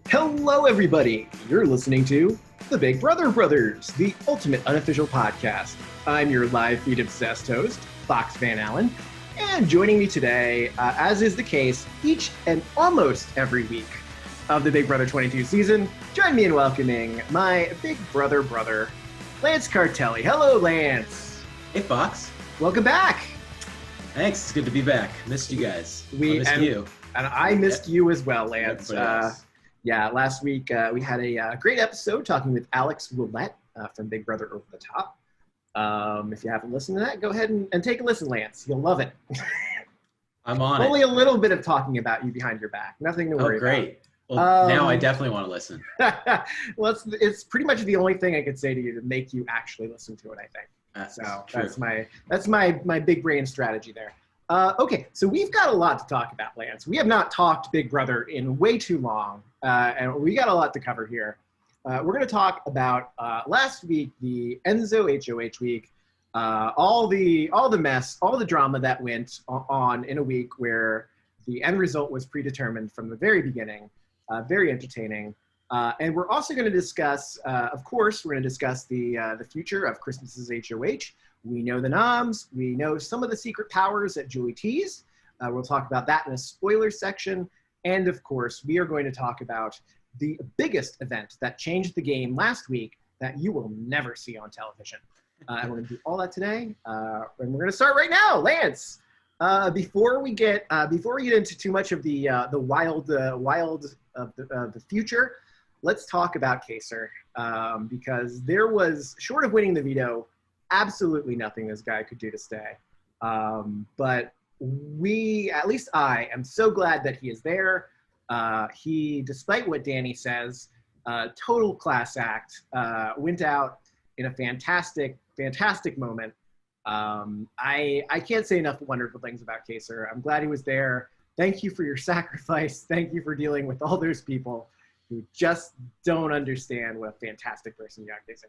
Hello, everybody. You're listening to the Big Brother Brothers, the ultimate unofficial podcast. I'm your live feed obsessed host, Fox Van Allen, and joining me today, as is the case each and almost every week of the Big Brother 22 season, join me in welcoming my Big Brother brother, Lance Cartelli. Hello, Lance. Hey, Fox. Welcome back. Thanks. It's good to be back. Missed you guys. I missed you. And I missed you as well, Lance. Yeah, last week we had a great episode talking with Alex Willette from Big Brother Over the Top. If you haven't listened to that, go ahead and take a listen, Lance. You'll love it. I'm on Only a little bit of talking about you behind your back. Nothing to worry about. Oh, great. Well, now I definitely want to listen. Well, it's pretty much the only thing I could say to you to make you actually listen to it, I think. That's true. That's my big brain strategy there. Okay, so we've got a lot to talk about, Lance. We have not talked Big Brother in way too long, and we got a lot to cover here. We're going to talk about last week, the Enzo HOH week, all the mess, all the drama that went on in a week where the end result was predetermined from the very beginning. Very entertaining. And we're also going to discuss, of course, we're going to discuss the future of Christmas's HOH. We know the noms. We know some of the secret powers that Julie teased. We'll talk about that in a spoiler section. And of course, we are going to talk about the biggest event that changed the game last week that you will never see on television. And we're going to do all that today. And we're going to start right now. Lance, before we get into too much of the wild of the future, let's talk about Kaysar, because there was, short of winning the veto, absolutely nothing this guy could do to stay. But at least I am so glad that he is there. He, despite what Dani says, total class act, went out in a fantastic moment. I can't say enough wonderful things about Kaysar. I'm glad he was there. Thank you for your sacrifice. Thank you for dealing with all those people who just don't understand what a fantastic person you are, Kaysar.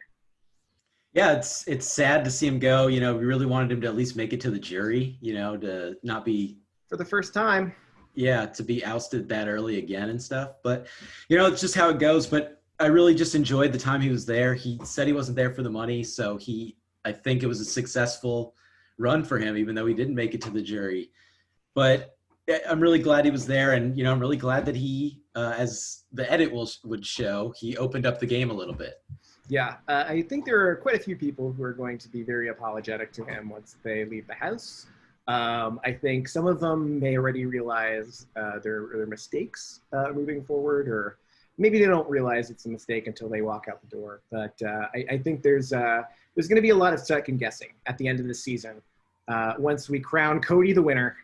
Yeah, it's sad to see him go. You know, we really wanted him to at least make it to the jury, you know, to not be... For the first time. Yeah, to be ousted that early again and stuff. But, you know, it's just how it goes. But I really just enjoyed the time he was there. He said he wasn't there for the money, so I think it was a successful run for him, even though he didn't make it to the jury. But I'm really glad he was there, and, you know, I'm really glad that he, as the edit would show, he opened up the game a little bit. Yeah, I think there are quite a few people who are going to be very apologetic to him once they leave the house. I think some of them may already realize their mistakes moving forward, or maybe they don't realize it's a mistake until they walk out the door. But I think there's going to be a lot of second guessing at the end of the season once we crown Cody the winner,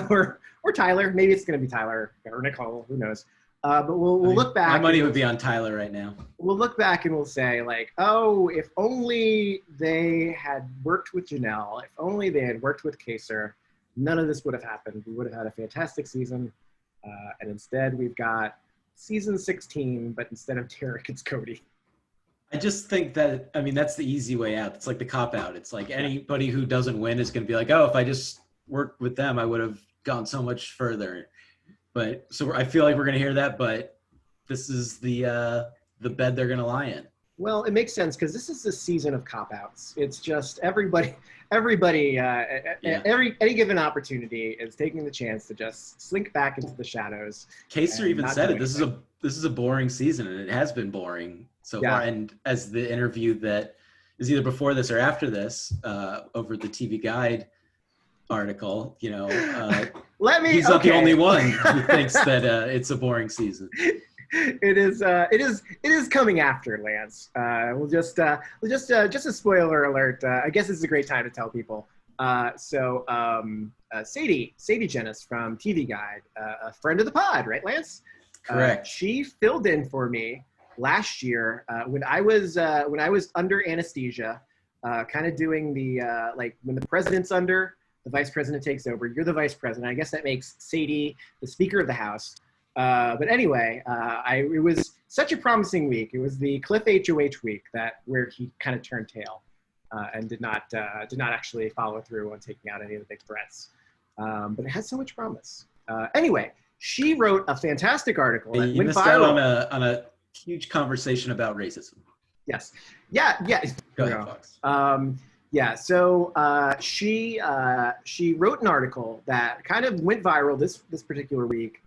or Tyler. Maybe it's going to be Tyler or Nicole. Who knows? But we'll look back. My money would be on Tyler right now. We'll look back and we'll say, like, oh, if only they had worked with Janelle, if only they had worked with Kaysar, none of this would have happened. We would have had a fantastic season. And instead, we've got season 16, but instead of Derek, it's Cody. I just think that, I mean, that's the easy way out. It's like the cop-out. It's like anybody who doesn't win is going to be like, oh, if I just worked with them, I would have gone so much further. But so I feel like we're going to hear that, but this is the bed they're going to lie in. Well, it makes sense because this is the season of cop-outs. It's just everybody, any given opportunity is taking the chance to just slink back into the shadows. Kaysar even said it. This is a boring season, and it has been boring so far. And as the interview that is either before this or after this, over the TV Guide article, you know, he's not the only one who thinks that it's a boring season. It is coming after, Lance. We'll just a spoiler alert. I guess this is a great time to tell people. Sadie Jenis from TV Guide, a friend of the pod, right, Lance? Correct. She filled in for me last year when I was under anesthesia, kind of doing the like when the president's under, the vice president takes over. You're the vice president. I guess that makes Sadie the Speaker of the House. But anyway, it was such a promising week. It was the Cliff HOH week where he kind of turned tail and did not actually follow through on taking out any of the big threats. But it had so much promise. Anyway, she wrote a fantastic article that You went missed out viral. on a huge conversation about racism. Yes. Yeah. Yeah. Go ahead, Fox. Yeah. So she wrote an article that kind of went viral this particular week.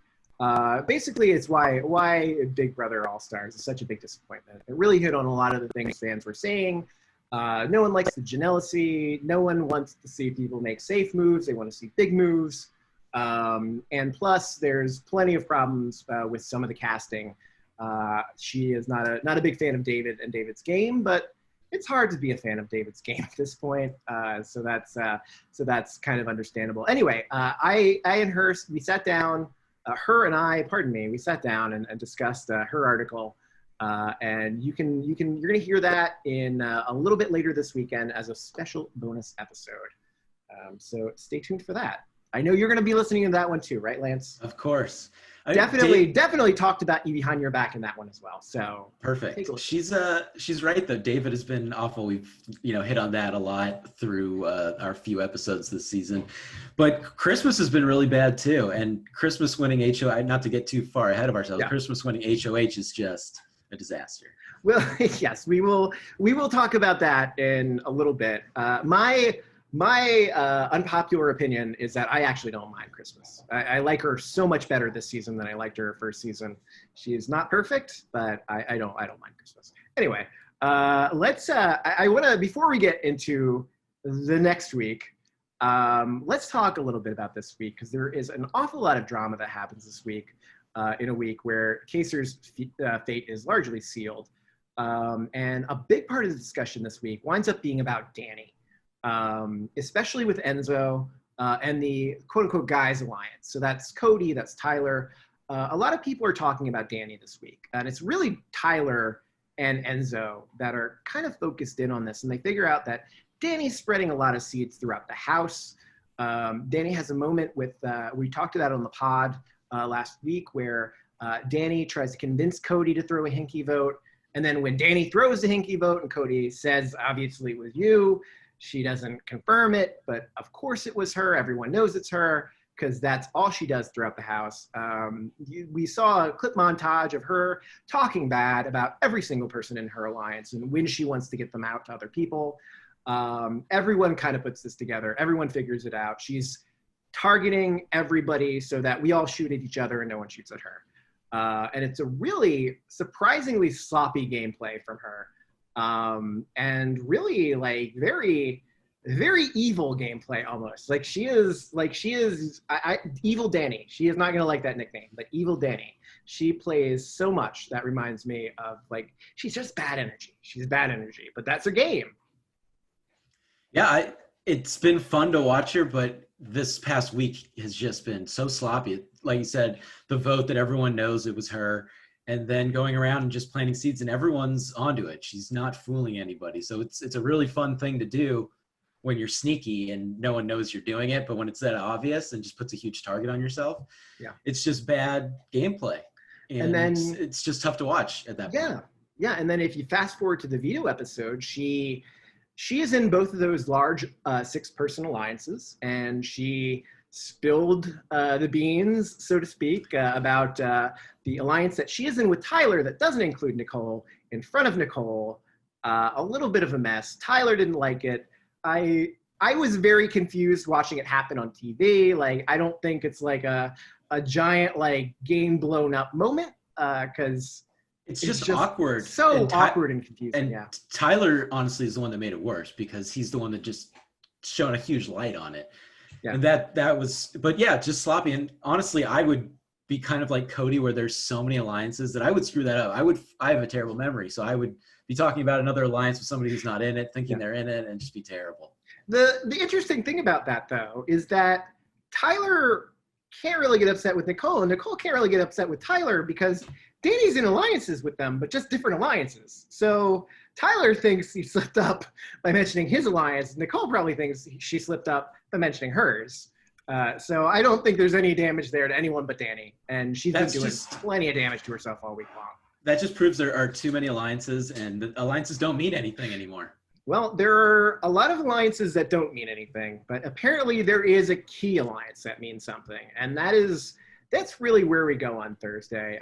Basically, it's why Big Brother All Stars is such a big disappointment. It really hit on a lot of the things fans were saying. No one likes the jealousy. No one wants to see people make safe moves. They want to see big moves. And plus, there's plenty of problems with some of the casting. She is not a big fan of David and David's game, but it's hard to be a fan of David's game at this point. So that's kind of understandable. Anyway, I and her, we sat down. We sat down and discussed her article. And you're gonna hear that in a little bit later this weekend as a special bonus episode. So stay tuned for that. I know you're gonna be listening to that one too, right, Lance? Of course. Definitely talked about you behind your back in that one as well. So perfect. She's right though. David has been awful. We've hit on that a lot through our few episodes this season. But Christmas has been really bad too. And Christmas winning HOH, not to get too far ahead of ourselves, Christmas winning HOH is just a disaster. Well, yes, we will talk about that in a little bit. My unpopular opinion is that I actually don't mind Christmas. I like her so much better this season than I liked her first season. She is not perfect, but I don't mind Christmas. Anyway, I want to, before we get into the next week, let's talk a little bit about this week, because there is an awful lot of drama that happens this week, in a week where Kaysar's fate is largely sealed. And a big part of the discussion this week winds up being about Dani. Especially with Enzo and the quote-unquote guys alliance. So that's Cody, that's Tyler. A lot of people are talking about Dani this week, and it's really Tyler and Enzo that are kind of focused in on this, and they figure out that Dani's spreading a lot of seeds throughout the house. Dani has a moment with, we talked about on the pod last week, where Dani tries to convince Cody to throw a hinky vote, and then when Dani throws the hinky vote and Cody says, obviously it was you, she doesn't confirm it, but of course it was her. Everyone knows it's her, because that's all she does throughout the house. We saw a clip montage of her talking bad about every single person in her alliance and when she wants to get them out to other people. Everyone kind of puts this together. Everyone figures it out. She's targeting everybody so that we all shoot at each other and no one shoots at her. And it's a really surprisingly sloppy gameplay from her. And really like very, very evil gameplay almost. She is evil Dani. She is not going to like that nickname, but evil Dani. She plays so much that reminds me of she's just bad energy. She's bad energy, but that's her game. Yeah, it's been fun to watch her, but this past week has just been so sloppy. Like you said, the vote that everyone knows it was her, and then going around and just planting seeds, and everyone's onto it. She's not fooling anybody. So it's a really fun thing to do when you're sneaky and no one knows you're doing it. But when it's that obvious and just puts a huge target on yourself, it's just bad gameplay. And then it's just tough to watch at that point. Yeah. And then if you fast forward to the veto episode, she is in both of those large 6-person alliances, and she spilled the beans, so to speak, about the alliance that she is in with Tyler that doesn't include Nicole, in front of Nicole. A little bit of a mess. Tyler didn't like it. I was very confused watching it happen on TV. I don't think it's a giant game blown up moment, because it's just awkward. So awkward and confusing. And Tyler honestly is the one that made it worse, because he's the one that just shone a huge light on it. Yeah. And that was, but yeah, just sloppy. And honestly, I would be kind of like Cody, where there's so many alliances that I would screw that up. I have a terrible memory, so I would be talking about another alliance with somebody who's not in it, thinking they're in it, and just be terrible. The interesting thing about that, though, is that Tyler can't really get upset with Nicole, and Nicole can't really get upset with Tyler, because Dani's in alliances with them, but just different alliances. So Tyler thinks he slipped up by mentioning his alliance. Nicole probably thinks she slipped up by mentioning hers. So I don't think there's any damage there to anyone but Dani. And she's been doing plenty of damage to herself all week long. That just proves there are too many alliances, and the alliances don't mean anything anymore. Well, there are a lot of alliances that don't mean anything, but apparently there is a key alliance that means something. And that is that's really where we go on Thursday,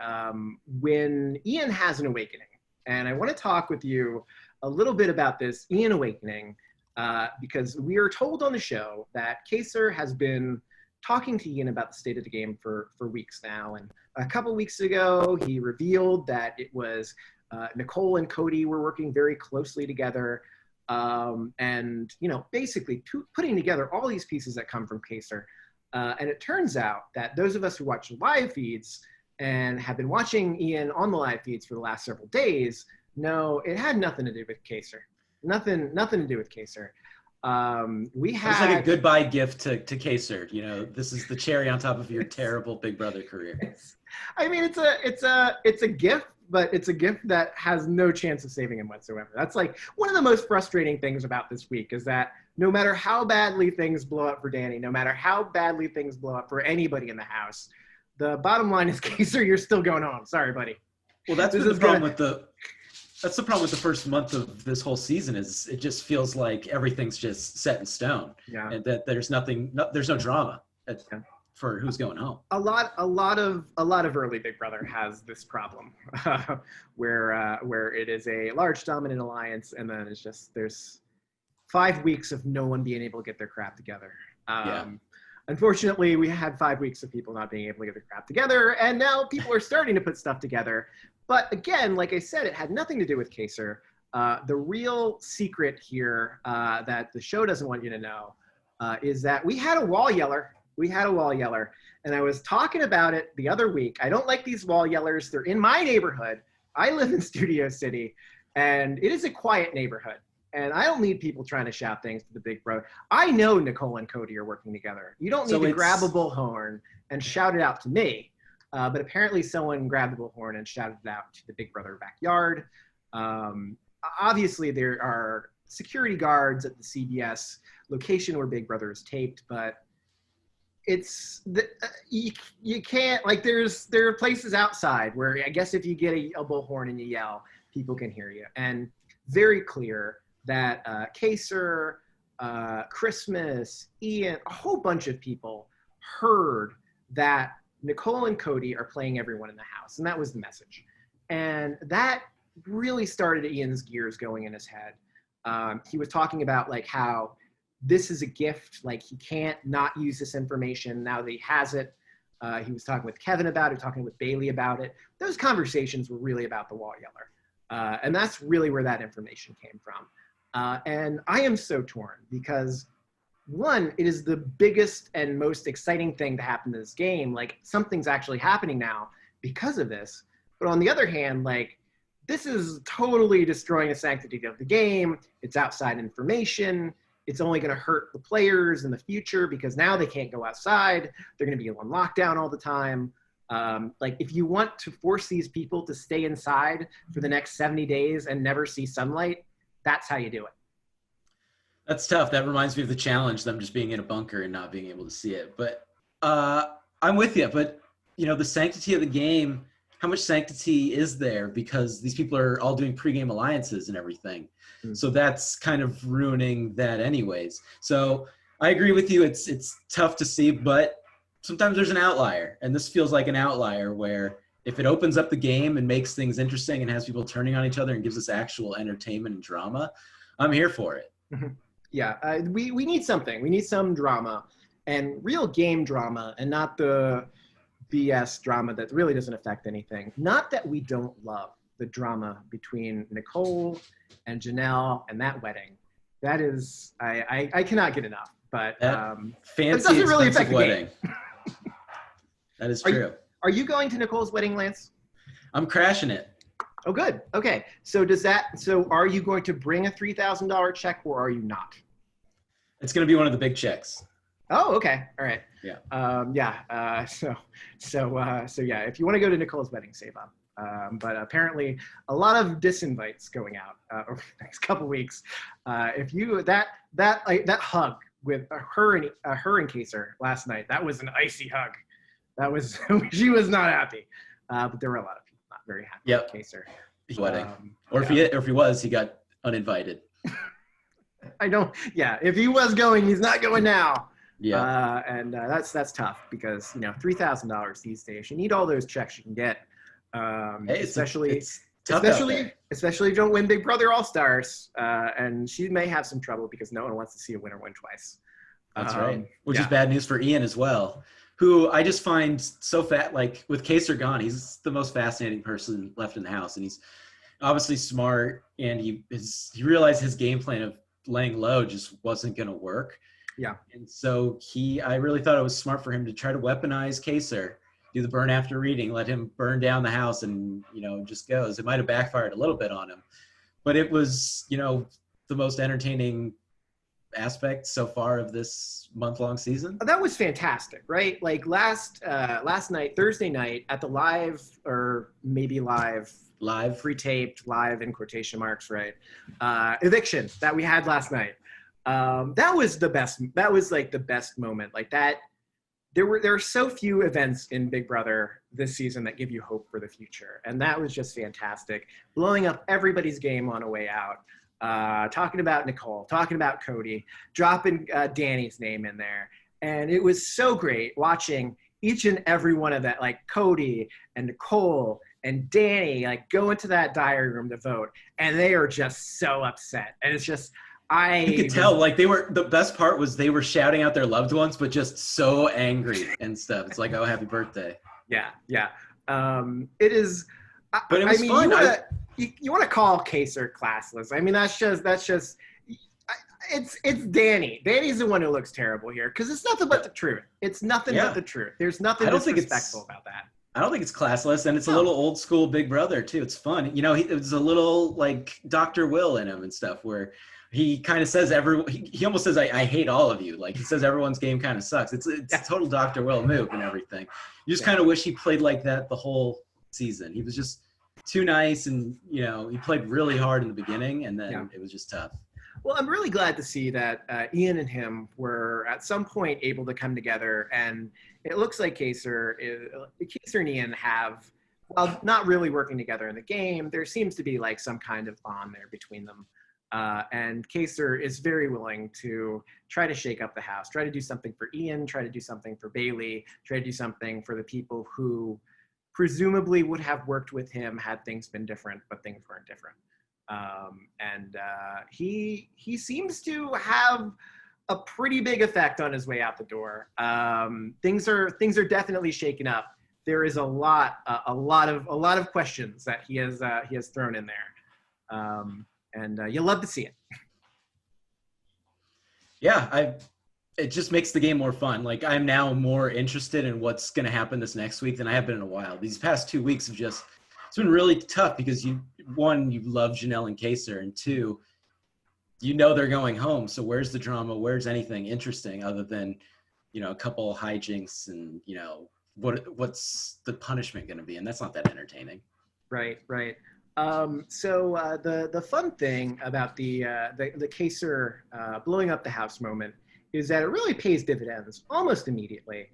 when Ian has an awakening. And I want to talk with you a little bit about this Ian awakening, because we are told on the show that Kaysar has been talking to Ian about the state of the game for weeks now. And a couple weeks ago, he revealed that it was Nicole and Cody were working very closely together. And, you know, basically putting together all these pieces that come from Kaysar. And it turns out that those of us who watch live feeds and have been watching Ian on the live feeds for the last several days know it had nothing to do with Kaysar. Nothing to do with Kaysar. It's like a goodbye gift to Kaysar. You know, this is the cherry on top of your terrible Big Brother career. I mean, it's a gift, but it's a gift that has no chance of saving him whatsoever. That's like one of the most frustrating things about this week is that no matter how badly things blow up for Dani, no matter how badly things blow up for anybody in the house, the bottom line is, Kaysar, you're still going home. Sorry, buddy. Well, that's the problem with the first month of this whole season is it just feels like everything's just set in stone. Yeah. And that there's no drama for who's going home. A lot of early Big Brother has this problem where it is a large dominant alliance, and then it's just there's 5 weeks of no one being able to get their crap together. Unfortunately, we had 5 weeks of people not being able to get their crap together, and now people are starting to put stuff together. But again, like I said, it had nothing to do with Kaysar. The real secret here that the show doesn't want you to know is that we had a wall yeller. And I was talking about it the other week. I don't like these wall yellers. They're in my neighborhood. I live in Studio City, and it is a quiet neighborhood. And I don't need people trying to shout things to the Big Brother. I know Nicole and Cody are working together. You don't need to grab a bullhorn and shout it out to me. But apparently someone grabbed the bullhorn and shouted it out to the Big Brother backyard. Obviously, there are security guards at the CBS location where Big Brother is taped, but you can't, like, there are places outside where I guess if you get a bullhorn and you yell, people can hear you. And very clear that Kaysar, Christmas, Ian, a whole bunch of people heard that Nicole and Cody are playing everyone in the house. And that was the message. And that really started Ian's gears going in his head. He was talking about like how this is a gift, like he can't not use this information now that he has it. He was talking with Kevin about it, talking with Bailey about it. Those conversations were really about the wall yeller. And that's really where that information came from. And I am so torn because, one, it is the biggest and most exciting thing to happen in this game. Like, something's actually happening now because of this. But on the other hand, like, this is totally destroying the sanctity of the game. It's outside information. It's only going to hurt the players in the future because now they can't go outside. They're going to be on lockdown all the time. Like, if you want to force these people to stay inside for the next 70 days and never see sunlight, that's how you do it. That's tough. That reminds me of the challenge, them just being in a bunker and not being able to see it. But I'm with you. But, you know, the sanctity of the game, how much sanctity is there? Because these people are all doing pregame alliances and everything. Mm-hmm. So that's kind of ruining that anyways. So I agree with you. It's tough to see, but sometimes there's an outlier. And this feels like an outlier where if it opens up the game and makes things interesting and has people turning on each other and gives us actual entertainment and drama, I'm here for it. Mm-hmm. Yeah, we need something. We need some drama and real game drama and not the BS drama that really doesn't affect anything. Not that we don't love the drama between Nicole and Janelle and that wedding. That is, I cannot get enough. But fancy, it doesn't really affect wedding. The game. That is true. Are you going to Nicole's wedding, Lance? I'm crashing it. Oh, good. Okay. So are you going to bring a $3,000 check or are you not? It's going to be one of the big checks. Oh, okay. All right. Yeah. So yeah, if you want to go to Nicole's wedding, save up. But apparently a lot of disinvites going out over the next couple weeks. If you, that hug with her and Kaysar last night, that was an icy hug. That was, she was not happy. But there were a lot of people not very happy with Kaysar. Wedding. Or if he was, he got uninvited. If he was going, he's not going now. Yeah. And that's tough because, $3,000 these days, you need all those checks you can get. Hey, Especially it's tough out there. if you don't win Big Brother All-Stars. And she may have some trouble because no one wants to see a winner win twice. That's right. Which yeah. is bad news for Ian as well, who I just find so fat. Like with Kaysar gone, he's the most fascinating person left in the house, and he's obviously smart. And he realized his game plan of laying low just wasn't going to work. Yeah. And so I really thought it was smart for him to try to weaponize Kaysar, do the burn after reading, let him burn down the house, and just goes. It might have backfired a little bit on him, but it was the most entertaining aspect so far of this month-long season. That was fantastic, right? Like last night, Thursday night, at the live, or maybe live pre-taped, live in quotation marks, right? Eviction that we had last night. That was the best. That was like the best moment. Like that. There are so few events in Big Brother this season that give you hope for the future, and that was just fantastic. Blowing up everybody's game on a way out. Talking about Nicole, talking about Cody, dropping Dani's name in there. And it was so great watching each and every one of that, like Cody and Nicole and Dani, like go into that diary room to vote. And they are just so upset. And it's just, you could tell, like the best part was they were shouting out their loved ones, but just so angry and stuff. It's like, oh, happy birthday. Yeah. It is, but it was fun. You want to call Kaysar classless. I mean, that's just it's Dani. Dani's the one who looks terrible here because it's nothing but the truth. It's nothing but the truth. There's nothing disrespectful about that. I don't think it's classless, and it's a little old school Big Brother too. It's fun. It was a little like Dr. Will in him and stuff where he kind of says he almost says, I hate all of you. Like he says everyone's game kind of sucks. It's a total Dr. Will move and everything. You just kind of wish he played like that the whole season. He was just too nice, and he played really hard in the beginning, and then it was just tough. Well, I'm really glad to see that Ian and him were at some point able to come together, and it looks like Kaysar and Ian have, while not really working together in the game, there seems to be like some kind of bond there between them. And Kaysar is very willing to try to shake up the house, try to do something for Ian, try to do something for Bailey, try to do something for the people who presumably would have worked with him had things been different, but things weren't different. He seems to have a pretty big effect on his way out the door. Things are definitely shaken up. There is a lot of questions that he has thrown in there. You'll love to see it. Yeah, it just makes the game more fun. Like I'm now more interested in what's going to happen this next week than I have been in a while. These past 2 weeks it's been really tough because you love Janelle and Kaysar, and two, they're going home. So where's the drama? Where's anything interesting other than, a couple of hijinks and, what's the punishment going to be? And that's not that entertaining. Right. So the fun thing about the Kaysar blowing up the house moment is that it really pays dividends almost immediately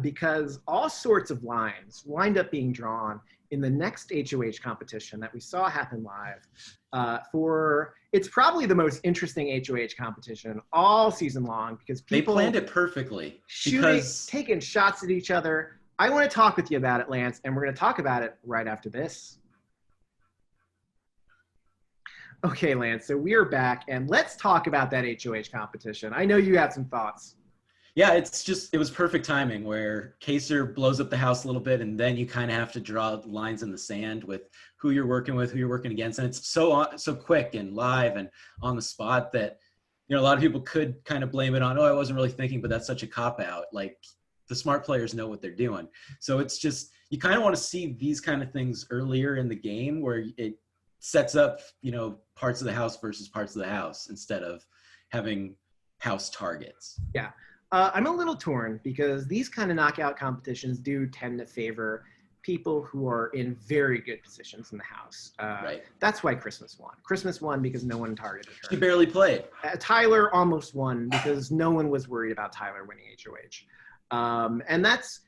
because all sorts of lines wind up being drawn in the next HOH competition that we saw happen live. It's probably the most interesting HOH competition all season long because people they planned it perfectly. Taking shots at each other. I want to talk with you about it, Lance, and we're going to talk about it right after this. Okay, Lance, so we're back, and let's talk about that HOH competition. I know you have some thoughts. Yeah, it was perfect timing where Kaysar blows up the house a little bit, and then you kind of have to draw lines in the sand with who you're working with, who you're working against. And it's so quick and live and on the spot that, a lot of people could kind of blame it on, I wasn't really thinking, but that's such a cop-out. Like, the smart players know what they're doing. So it's just, you kind of want to see these kind of things earlier in the game where it sets up, parts of the house versus parts of the house instead of having house targets. Yeah. I'm a little torn because these kind of knockout competitions do tend to favor people who are in very good positions in the house. Right. That's why Christmas won. Christmas won because no one targeted her. She barely played. Tyler almost won because no one was worried about Tyler winning HOH. And that's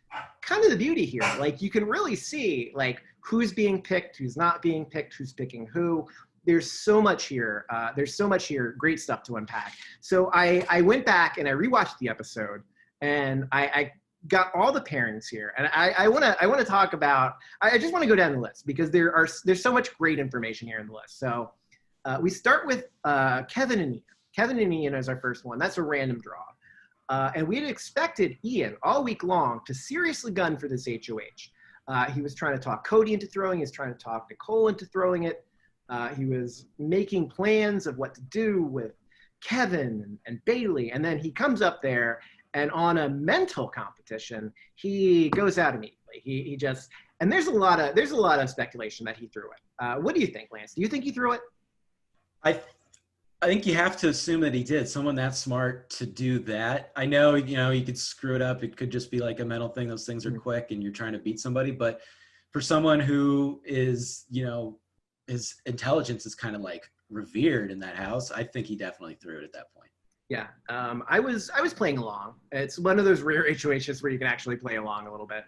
kind of the beauty here. Like, you can really see, like, who's being picked, who's not being picked, who's picking who. there's so much here. There's so much here. Great stuff to unpack. So I went back and I rewatched the episode, and I got all the pairings here, and I want to talk about. I just want to go down the list because there's so much great information here in the list. So we start with Kevin and Ian. Kevin and Ian is our first one. That's a random draw. And we had expected Ian all week long to seriously gun for this HOH. He was trying to talk Cody into throwing. He was trying to talk Nicole into throwing it. He was making plans of what to do with Kevin and Bailey. And then he comes up there, and on a mental competition, he goes out immediately. He just, and there's a lot of speculation that he threw it. What do you think, Lance? Do you think he threw it? I think you have to assume that he did. Someone that smart to do that. I know, you could screw it up. It could just be like a mental thing. Those things are quick and you're trying to beat somebody. But for someone who is, his intelligence is kind of like revered in that house, I think he definitely threw it at that point. Yeah. I was playing along. It's one of those rare HOHs where you can actually play along a little bit.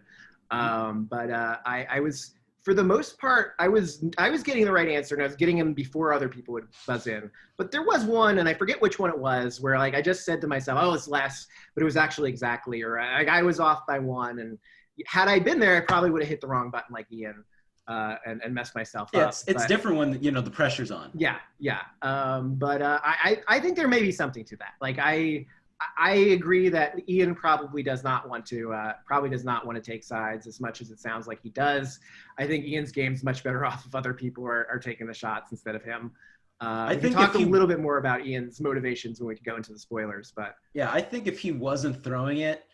But I was, for the most part, I was getting the right answer, and I was getting them before other people would buzz in. But there was one, and I forget which one it was, where like I just said to myself, "Oh, it's less," but it was actually exactly, or I was off by one. And had I been there, I probably would have hit the wrong button like Ian, and messed myself up. It's different when the pressure's on. Yeah. But I think there may be something to that. Like I agree that Ian probably does not want to take sides as much as it sounds like he does. I think Ian's game's much better off if other people are taking the shots instead of him. I think talk a little bit more about Ian's motivations when we go into the spoilers, but yeah, I think if he wasn't throwing it,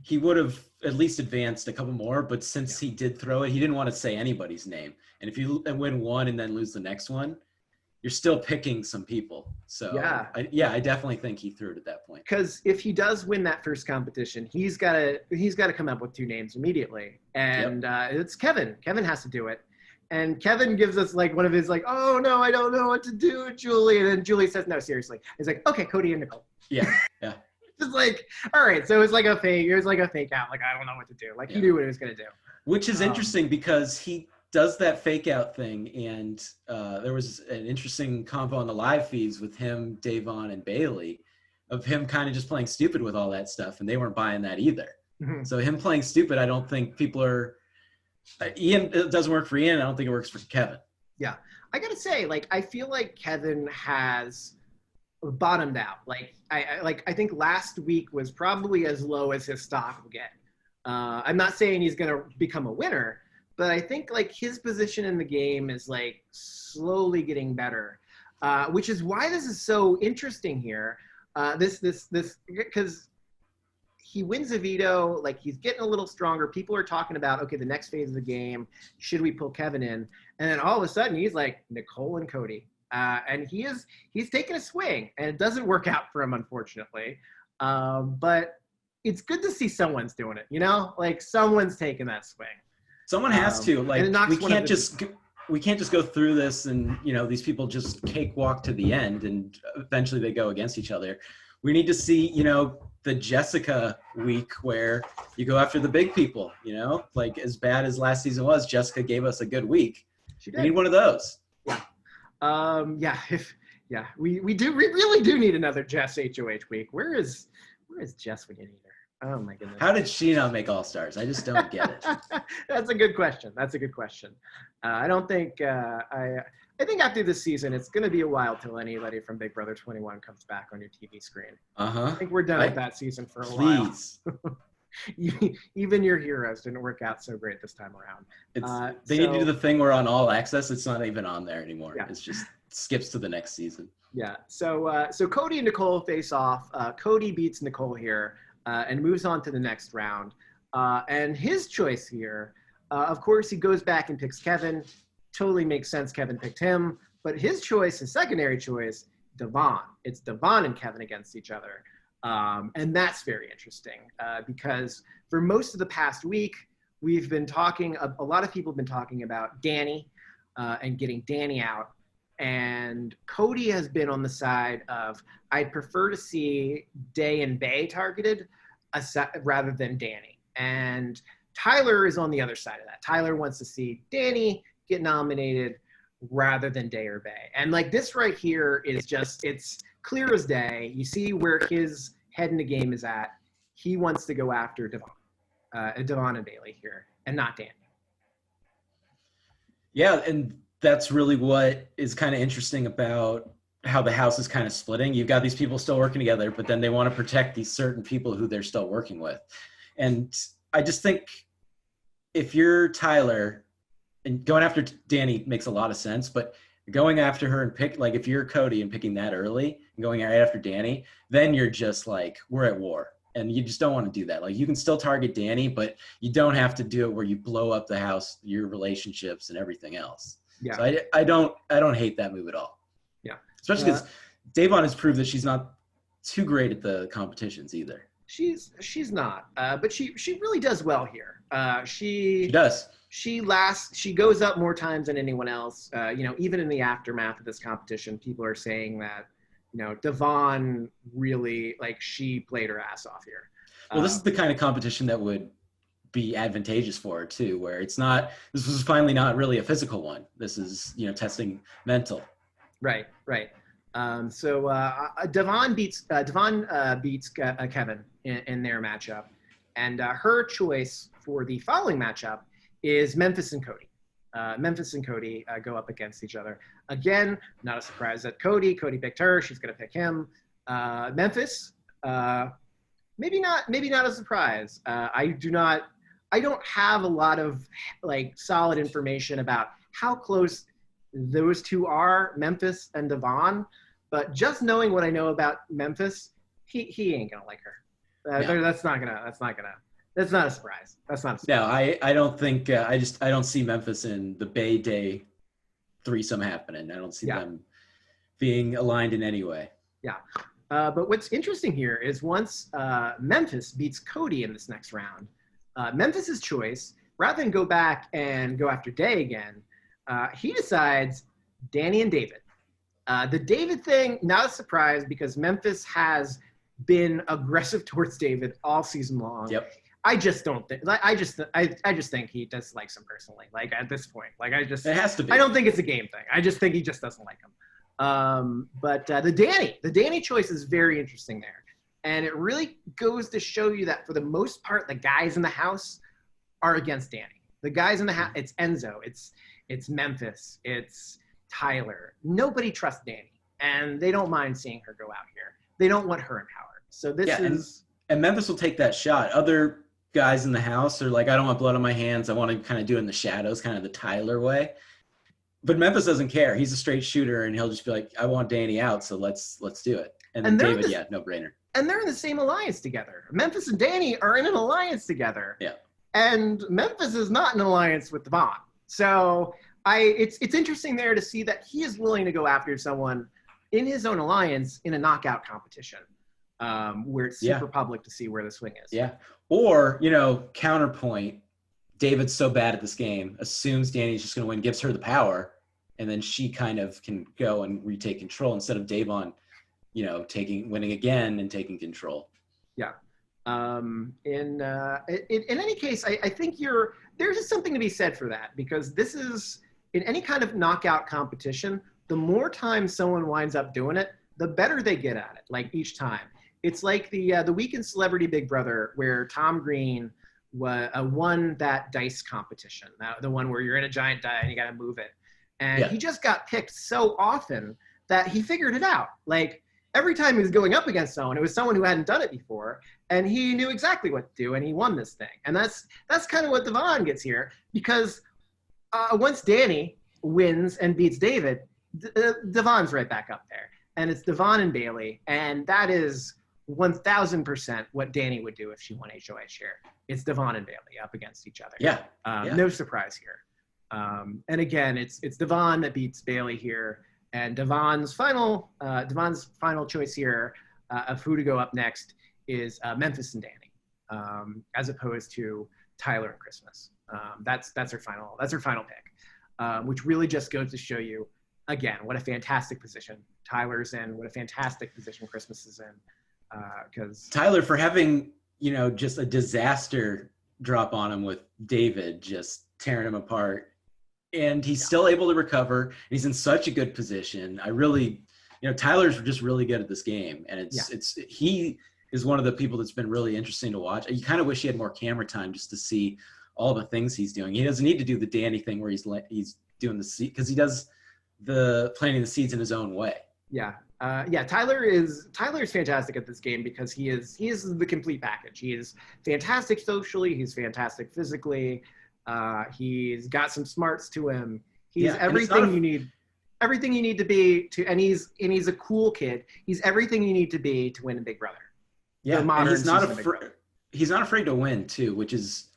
he would have at least advanced a couple more. But since he did throw it, he didn't want to say anybody's name. And if you win one and then lose the next one, you're still picking some people. So I definitely think he threw it at that point. Because if he does win that first competition, he's got to come up with two names immediately, and it's Kevin. Kevin has to do it, and Kevin gives us like one of his like, "Oh no, I don't know what to do, Julie," and then Julie says, "No, seriously." He's like, "Okay, Cody and Nicole." Yeah. Just like, all right, so it was like a fake out. Like I don't know what to do. Like he knew what he was gonna do. Which is interesting because he does that fake out thing, and there was an interesting convo on the live feeds with him, Devon, and Bailey, of him kind of just playing stupid with all that stuff, and they weren't buying that either. Mm-hmm. So him playing stupid, I don't think people are. Ian, it doesn't work for Ian. I don't think it works for Kevin. Yeah, I gotta say, like I feel like Kevin has bottomed out. Like I think last week was probably as low as his stock will get. I'm not saying he's gonna become a winner, but I think like his position in the game is like slowly getting better, which is why this is so interesting here. This because he wins a veto, like he's getting a little stronger. People are talking about, okay, the next phase of the game, should we pull Kevin in? And then all of a sudden he's like Nicole and Cody, and he's taking a swing, and it doesn't work out for him, unfortunately. But it's good to see someone's doing it, like someone's taking that swing. Someone has to, like, we can't just go through this and, these people just cakewalk to the end and eventually they go against each other. We need to see, the Jessica week where you go after the big people, like as bad as last season was, Jessica gave us a good week. We need one of those. Yeah. We really do need another Jess HOH week. Where is Jess when you need her? Oh my goodness. How did she not make All-Stars? I just don't get it. That's a good question. I don't think I think after this season, it's going to be a while till anybody from Big Brother 21 comes back on your TV screen. I think we're done with that season for a while. Even your heroes didn't work out so great this time around. They need to do the thing where on All Access, it's not even on there anymore. Yeah. It's just skips to the next season. Yeah. So Cody and Nicole face off. Cody beats Nicole here and moves on to the next round. And his choice here, of course, he goes back and picks Kevin. Totally makes sense. Kevin picked him. But his choice, his secondary choice, Devon. It's Devon and Kevin against each other. And that's very interesting because for most of the past week, we've been talking, a lot of people have been talking about Dani and getting Dani out. And Cody has been on the side of, I'd prefer to see Day and Bay targeted rather than Dani. And Tyler is on the other side of that. Tyler wants to see Dani get nominated rather than Day or Bay. And like this right here is just, it's clear as day. You see where his head in the game is at. He wants to go after Devon and Bailey here, and not Dani. Yeah, and that's really what is kind of interesting about how the house is kind of splitting. You've got these people still working together, but then they want to protect these certain people who they're still working with. And I just think if you're Tyler, and going after Dani makes a lot of sense, but going after her and like if you're Cody and picking that early and going right after Dani, then you're just like, we're at war. And you just don't want to do that. Like you can still target Dani, but you don't have to do it where you blow up the house, your relationships and everything else. Yeah. So I don't hate that move at all. Yeah. Especially because Devon has proved that she's not too great at the competitions either. She's not, but she really does well here. She does. She goes up more times than anyone else. Even in the aftermath of this competition, people are saying that, Devon really, like, she played her ass off here. Well, this is the kind of competition that would be advantageous for her too, where this was finally not really a physical one. This is, testing mental. Right. So Devon beats Kevin in their matchup, and her choice for the following matchup is Memphis and Cody. Memphis and Cody go up against each other. Don't a surprise that Cody picked her. She's going to pick him. Memphis, maybe not a surprise. I don't have a lot of like solid information about how close those two are, Memphis and Devon. But just knowing what I know about Memphis, he ain't gonna like her. Yeah. That's not a surprise. That's not a surprise. No, I don't think I don't see Memphis in the Bay Day threesome happening. I don't see them being aligned in any way. Yeah. But what's interesting here is once Memphis beats Cody in this next round, Memphis's choice, rather than go back and go after Day again, he decides Dani and David. The David thing, not a surprise because Memphis has been aggressive towards David all season long. Yep. I just don't think. I just think he dislikes him personally. Like at this point, it has to be. I don't think it's a game thing. I just think he just doesn't like him. But the Dani choice is very interesting there, and it really goes to show you that for the most part, the guys in the house are against Dani. The guys in the house, it's Enzo, it's Memphis, it's Tyler. Nobody trusts Dani, and they don't mind seeing her go out here. They don't want her in power. So this is. And Memphis will take that shot. Other guys in the house are like, I don't want blood on my hands. I want to kind of do it in the shadows, kind of the Tyler way. But Memphis doesn't care. He's a straight shooter, and he'll just be like, I want Dani out, so let's do it. And then David, no brainer. And they're in the same alliance together. Memphis and Dani are in an alliance together. Yeah. And Memphis is not in an alliance with Devon. So it's interesting there to see that he is willing to go after someone in his own alliance in a knockout competition. Where it's super public to see where the swing is. Yeah. Or, counterpoint, David's so bad at this game, assumes Dani's just going to win, gives her the power, and then she kind of can go and retake control instead of Devon, winning again and taking control. Yeah. In any case, I think there's just something to be said for that, because this is, in any kind of knockout competition, the more time someone winds up doing it, the better they get at it, like each time. It's like the Weekend Celebrity Big Brother, where Tom Green won that dice competition, the one where you're in a giant die and you got to move it. And he just got picked so often that he figured it out. Like every time he was going up against someone, it was someone who hadn't done it before, and he knew exactly what to do, and he won this thing. And that's kind of what Devon gets here, because once Dani wins and beats David, Devon's right back up there. And it's Devon and Bailey, and that is 1,000% what Dani would do if she won HOH here. It's Devon and Bailey up against each other. Yeah. No surprise here. And again, it's Devon that beats Bailey here, and Devon's final choice here of who to go up next is Memphis and Dani, as opposed to Tyler and Christmas. That's her final pick, which really just goes to show you, again, what a fantastic position Tyler's in, what a fantastic position Christmas is in. Because Tyler, for having, just a disaster drop on him with David, just tearing him apart and he's still able to recover. He's in such a good position. I really, Tyler's just really good at this game, and he is one of the people that's been really interesting to watch. You kind of wish he had more camera time just to see all the things he's doing. He doesn't need to do the Danny thing where he's doing the seed, because he does the planting the seeds in his own way. Yeah. Tyler is fantastic at this game because he is the complete package. He is fantastic socially. He's fantastic physically. He's got some smarts to him. He's everything you need. Everything you need to be to, and he's a cool kid. He's everything you need to be to win a Big Brother. Yeah, and he's not afraid to win too, which is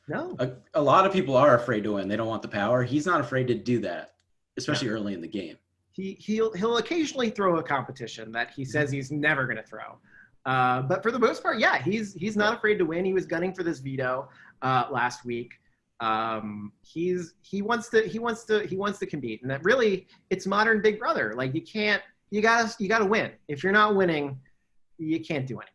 a lot of people are afraid to win. They don't want the power. He's not afraid to do that, especially early in the game. He'll occasionally throw a competition that he says he's never going to throw, but for the most part, he's not afraid to win. He was gunning for this veto last week. He wants to compete, and that really, it's modern Big Brother. Like you gotta win. If you're not winning, you can't do anything.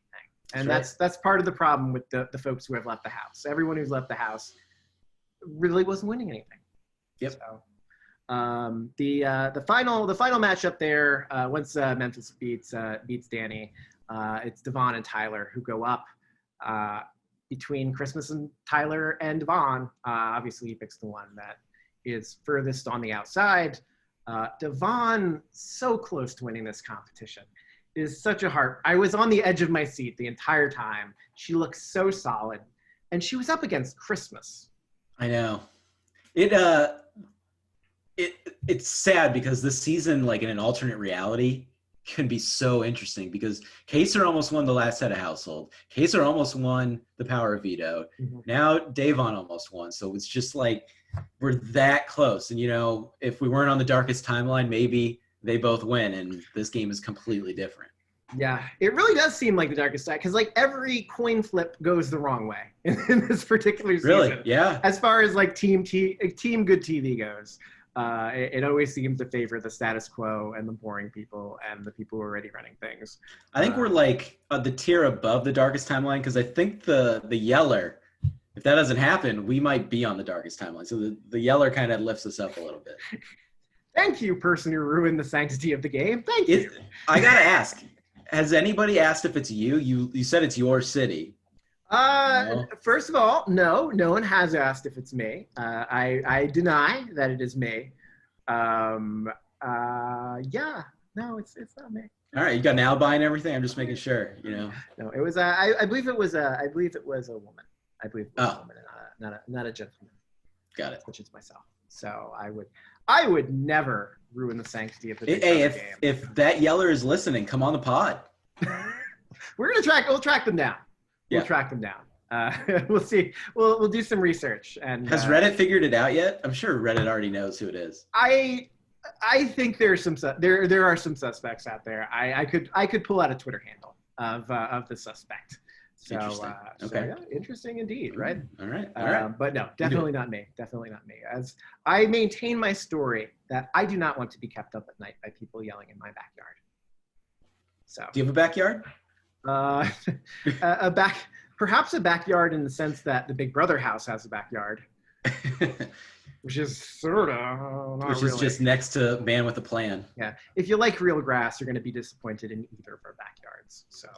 And that's part of the problem with the folks who have left the house. Everyone who's left the house really wasn't winning anything. Yep. So, the final matchup there, once Memphis beats Dani, it's Devon and Tyler who go up. Between Christmas and Tyler and Devon, obviously he picks the one that is furthest on the outside. Devon, so close to winning this competition. It is such a heart. I was on the edge of my seat the entire time. She looks so solid, and she was up against Christmas. I know. It's sad because this season, like in an alternate reality, can be so interesting because Kaysar almost won the last set of household. Kaysar almost won the power of veto. Mm-hmm. Now Devon almost won. So it's just like we're that close. And, if we weren't on the darkest timeline, maybe they both win. And this game is completely different. Yeah, it really does seem like the darkest side because like every coin flip goes the wrong way in this particular season. Really? Yeah. As far as like team good TV goes. It always seems to favor the status quo and the boring people and the people who are already running things. I think we're like the tier above the darkest timeline because I think the Yeller, if that doesn't happen, we might be on the darkest timeline. So the Yeller kind of lifts us up a little bit. Thank you, person who ruined the sanctity of the game. Thank you. I got to ask, has anybody asked if it's you? You said it's your city. No. First of all, no one has asked if it's me. I deny that it is me. No, it's not me. All right, you got an alibi and everything. I'm just making sure, No, it was. I believe it was a woman. I believe it was a woman, and not a gentleman. Got it. Which is myself. So I would never ruin the sanctity of the game. If that Yeller is listening, come on the pod. We'll track them down. We'll track them down. We'll see. We'll do some research. And has Reddit figured it out yet? I'm sure Reddit already knows who it is. I think there are some suspects out there. I could pull out a Twitter handle of the suspect. So, interesting. Okay. So, yeah, interesting indeed, right? All right. But no, definitely not me. Definitely not me. As I maintain my story that I do not want to be kept up at night by people yelling in my backyard. So. Do you have a backyard? Perhaps a backyard in the sense that the Big Brother house has a backyard, which is sort of which is just next to Man with a Plan. Yeah, if you like real grass, you're going to be disappointed in either of our backyards. So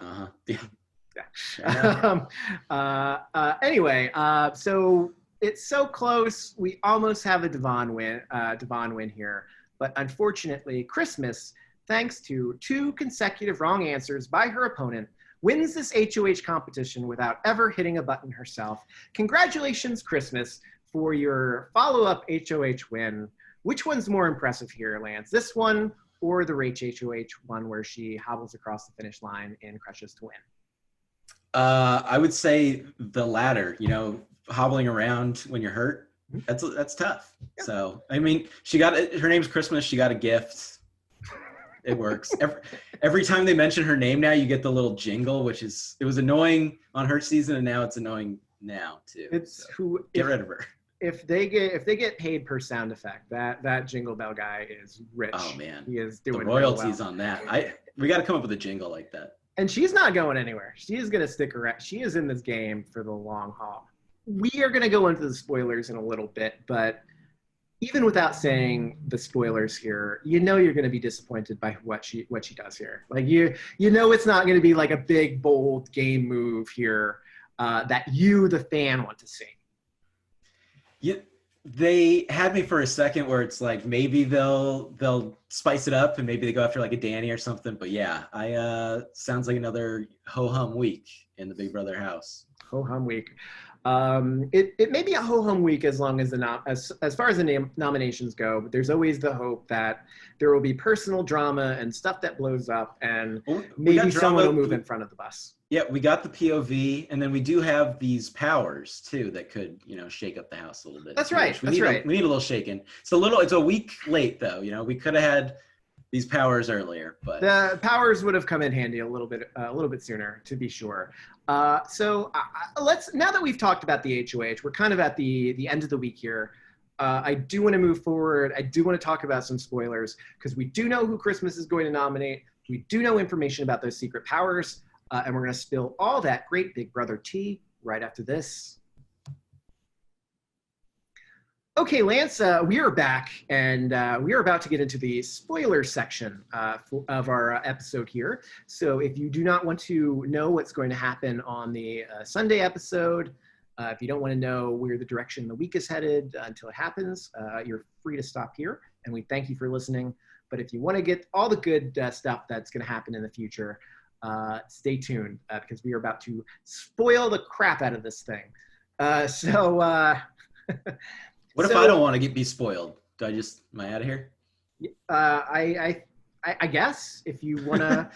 anyway, so it's so close. We almost have a Devon win here, but unfortunately, Christmas, thanks to 2 consecutive wrong answers by her opponent, wins this HOH competition without ever hitting a button herself. Congratulations, Christmas, for your follow-up HOH win. Which one's more impressive here, Lance? This one or the Rach HOH one where she hobbles across the finish line and crushes to win? I would say the latter, hobbling around when you're hurt. That's tough. Yeah. So, I mean, her name's Christmas. She got a gift. It works. Every time they mention her name now, you get the little jingle, it was annoying on her season, and now it's annoying now too. Get rid of her. If they get paid per sound effect, that jingle bell guy is rich. Oh man, he is doing the royalties on that. We got to come up with a jingle like that. And she's not going anywhere. She is going to stick around. She is in this game for the long haul. We are going to go into the spoilers in a little bit, but even without saying the spoilers here, you know you're going to be disappointed by what she does here. Like you know it's not going to be like a big bold game move here that you the fan want to see. Yeah, they had me for a second where it's like maybe they'll spice it up and maybe they go after like a Dani or something. But yeah, I sounds like another ho hum week in the Big Brother house. Ho hum week. It may be a ho hum week as long as as far as the nominations go, but there's always the hope that there will be personal drama and stuff that blows up, and maybe someone will move in front of the bus. Yeah, we got the POV, and then we do have these powers too that could, shake up the house a little bit. That's right. We need a little shaking. It's a week late though. We could have had these powers earlier, but the powers would have come in handy a little bit sooner, to be sure. So let's, now that we've talked about the HOH, we're kind of at the end of the week here. I do want to move forward. I do want to talk about some spoilers because we do know who Christmas is going to nominate. We do know information about those secret powers, and we're going to spill all that great Big Brother tea right after this. Okay, Lance, we are back, and we are about to get into the spoiler section of our episode here. So if you do not want to know what's going to happen on the Sunday episode, if you don't want to know where the direction the week is headed until it happens, you're free to stop here, and we thank you for listening. But if you want to get all the good stuff that's going to happen in the future, stay tuned, because we are about to spoil the crap out of this thing. What if I don't want to be spoiled? Am I out of here? I guess if you want to,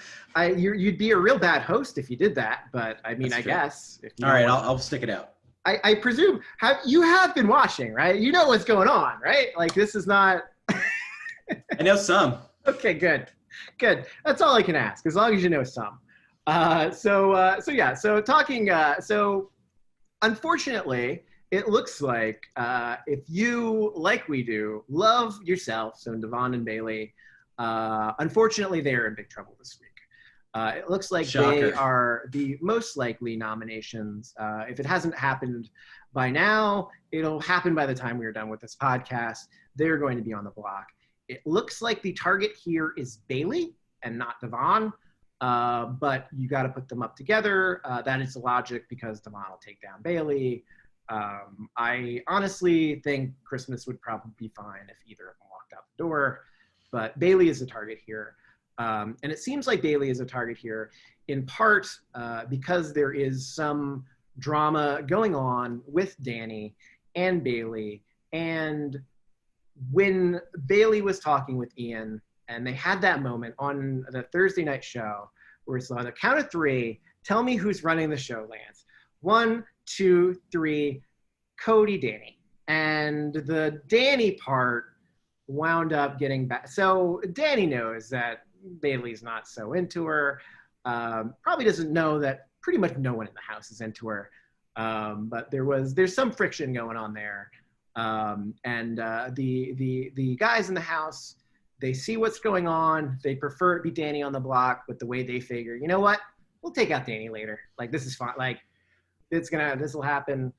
you'd be a real bad host if you did that. But I mean, I guess. If you all right, I'll stick it out. I presume you have been watching, right? You know what's going on, right? Like this is not. I know some. Okay, good. That's all I can ask, as long as you know some. So unfortunately, it looks like if you, like we do, love yourself, so Devon and Bailey, unfortunately, they're in big trouble this week. It looks like Shocker. They are the most likely nominations. If it hasn't happened by now, it'll happen by the time we are done with this podcast. They're going to be on the block. It looks like the target here is Bailey and not Devon, but you got to put them up together. That is the logic because Devon will take down Bailey. I honestly think Christmas would probably be fine if either of them walked out the door, but Bailey is a target here. And it seems like Bailey is a target here in part because there is some drama going on with Dani and Bailey. And when Bailey was talking with Ian and they had that moment on the Thursday night show where it's on the count of three, tell me who's running the show, Lance. 1, 2, 3, Cody, Dani. And the Dani part wound up getting back. So Dani knows that Bailey's not so into her. Probably doesn't know that pretty much no one in the house is into her. But there's some friction going on there. The guys in the house, they see what's going on. They prefer it be Dani on the block, but the way they figure, you know what? We'll take out Dani later. Like this is fine. Like this will happen.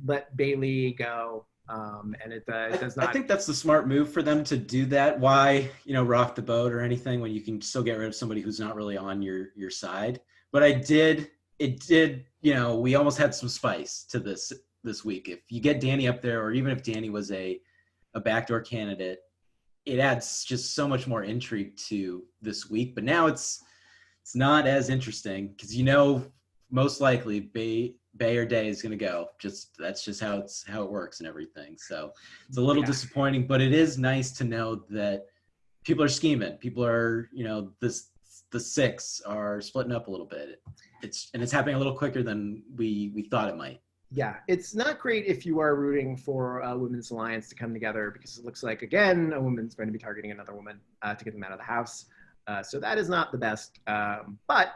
Let Bailey go. And it does not. I think that's the smart move for them to do that. Why, rock the boat or anything when you can still get rid of somebody who's not really on your side. But it did, we almost had some spice to this week. If you get Dani up there, or even if Dani was a backdoor candidate, it adds just so much more intrigue to this week. But now it's not as interesting because most likely Bay or Day is going to go. That's just how it works and everything. So it's a little disappointing, but it is nice to know that people are scheming. People are, the six are splitting up a little bit. It's happening a little quicker than we thought it might. Yeah, it's not great if you are rooting for a women's alliance to come together because it looks like, again, a woman's going to be targeting another woman to get them out of the house. So that is not the best. But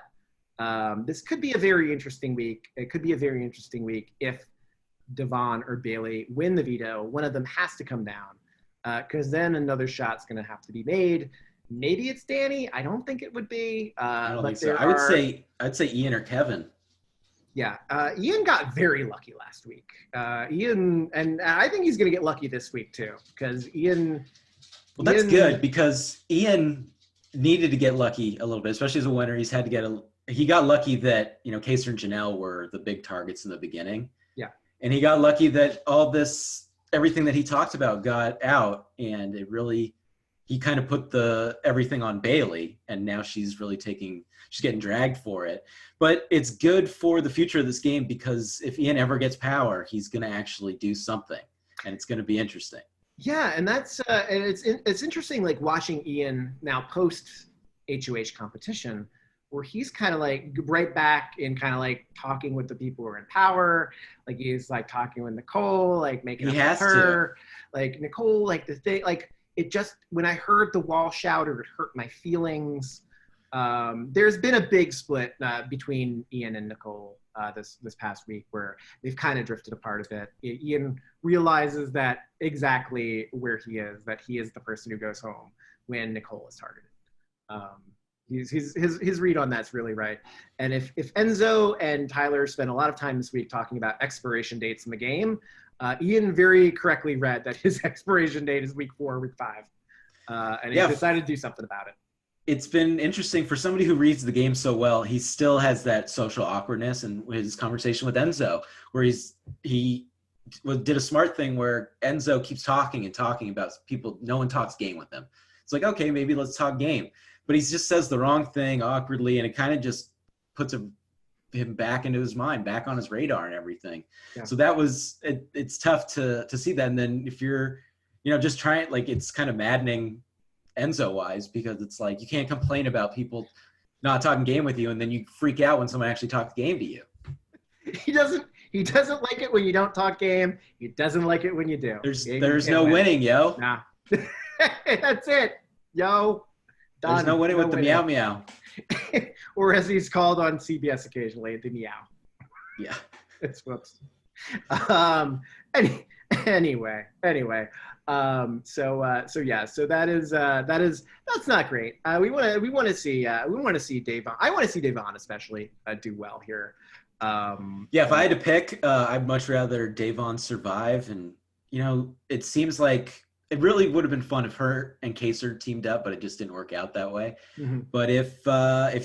this could be a very interesting week. It could be a very interesting week if Devon or Bailey win the veto. One of them has to come down because then another shot's going to have to be made. Maybe it's Dani. I don't think it would be. I don't think so. I'd say Ian or Kevin. Yeah, Ian got very lucky last week. Ian, and I think he's going to get lucky this week too, because Ian. Well, that's good because Ian needed to get lucky a little bit, especially as a winner. He got lucky that, Kaysar and Janelle were the big targets in the beginning. Yeah. And he got lucky that everything that he talked about got out, and he kind of put everything on Bailey, and now she's getting dragged for it. But it's good for the future of this game because if Ian ever gets power, he's going to actually do something, and it's going to be interesting. Yeah, and that's and it's interesting, like watching Ian now post HOH competition, where he's kind of like right back in kind of like talking with the people who are in power, like he's like talking with Nicole, like making up with her, like Nicole, like the thing, like it just when I heard the wall shouter, it hurt my feelings. There's been a big split between Ian and Nicole this past week where they've kind of drifted apart a bit. Ian realizes that exactly where he is, that he is the person who goes home when Nicole is targeted. His read on that's really right. And if Enzo and Tyler spent a lot of time this week talking about expiration dates in the game, Ian very correctly read that his expiration date is week 4, week 5. And he decided to do something about it. It's been interesting for somebody who reads the game so well. He still has that social awkwardness, and his conversation with Enzo, where he did a smart thing where Enzo keeps talking about people. No one talks game with him. It's like, okay, maybe let's talk game, but he just says the wrong thing awkwardly, and it kind of just puts him back into his mind, back on his radar and everything. Yeah. So that was it's tough to see that. And then if you're just trying, like, it's kind of maddening Enzo wise, because it's like you can't complain about people not talking game with you, and then you freak out when someone actually talks game to you. He doesn't like it when you don't talk game. He doesn't like it when you do. There's no winning, yo. Nah. That's it, yo. Done. There's no winning with the meow meow. Or as he's called on CBS occasionally, the meow. Yeah. It's whoops. Anyway. So that's not great. We want to see Devon. I want to see Devon especially do well here. If I had to pick, I'd much rather Devon survive, and it seems like it really would have been fun if her and Kaysar teamed up, but it just didn't work out that way. Mm-hmm. But if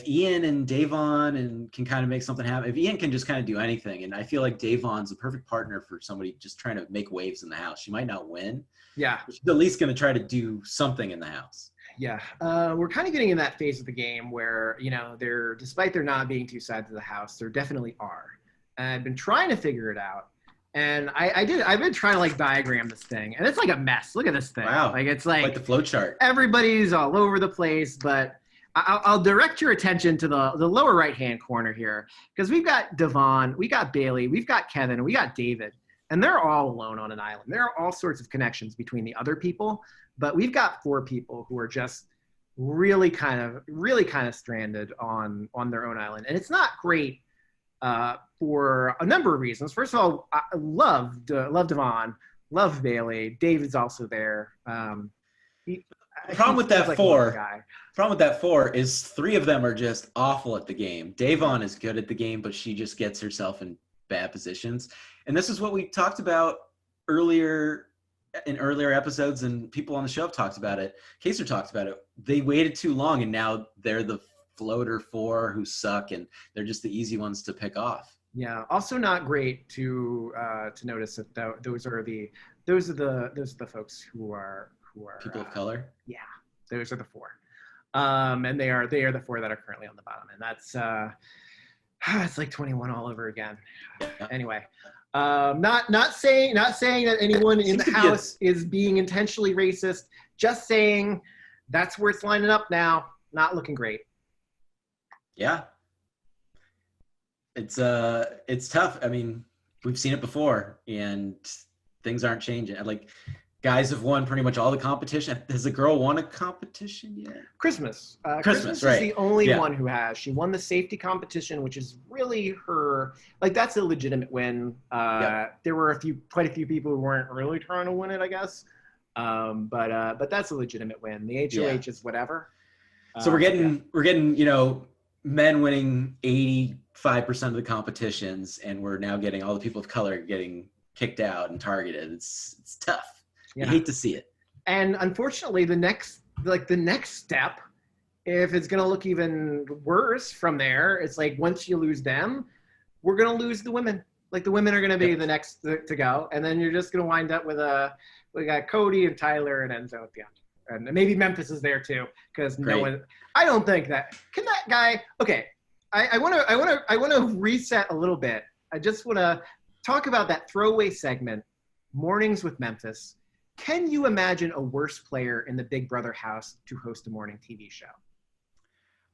Ian and Devon can kind of make something happen, if Ian can just kind of do anything, and I feel like Devon's a perfect partner for somebody just trying to make waves in the house. She might not win. Yeah. But she's at least going to try to do something in the house. Yeah. We're kind of getting in that phase of the game where, despite there not being two sides of the house, there definitely are. And I've been trying to figure it out. And I've been trying to like diagram this thing, and it's like a mess. Look at this thing. Wow. Like it's like the flow chart. Everybody's all over the place, but I'll direct your attention to the lower right-hand corner here, because we've got Devon, we got Bailey, we've got Kevin, and we got David, and they're all alone on an island. There are all sorts of connections between the other people, but we've got 4 people who are just really kind of stranded on their own island, and it's not great. For a number of reasons. First of all, I love Devon, love Bailey. David's also there. The problem with that 4 is 3 of them are just awful at the game. Devon is good at the game, but she just gets herself in bad positions. And this is what we talked about earlier episodes, and people on the show have talked about it. Kaysar talked about it. They waited too long, and now they're the floater 4 who suck, and they're just the easy ones to pick off. Yeah. Also, not great to notice that those are the folks who are people of color. Yeah, those are the 4, and they are the 4 that are currently on the bottom, and that's it's like 21 all over again. Yeah. Anyway, not saying that anyone in the house is being intentionally racist. Just saying that's where it's lining up now. Not looking great. Yeah. It's tough. I mean, we've seen it before, and things aren't changing. Like, guys have won pretty much all the competition. Has a girl won a competition yet? Christmas. Christmas, right. Is the only one who has. She won the safety competition, which is really her. Like, that's a legitimate win. There were quite a few people who weren't really trying to win it, I guess. But that's a legitimate win. The HOH is whatever. So we're getting men winning 85% of the competitions, and we're now getting all the people of color getting kicked out and targeted. It's tough. Yeah. You hate to see it. And unfortunately, the next step, if it's going to look even worse from there, it's like once you lose them, we're going to lose the women. Like the women are going to be the next to go. And then you're just going to wind up with we got Cody and Tyler and Enzo at the end. And maybe Memphis is there too, because no one, I don't think that, can that guy, okay. I want to reset a little bit. I just want to talk about that throwaway segment, Mornings with Memphis. Can you imagine a worse player in the Big Brother house to host a morning TV show?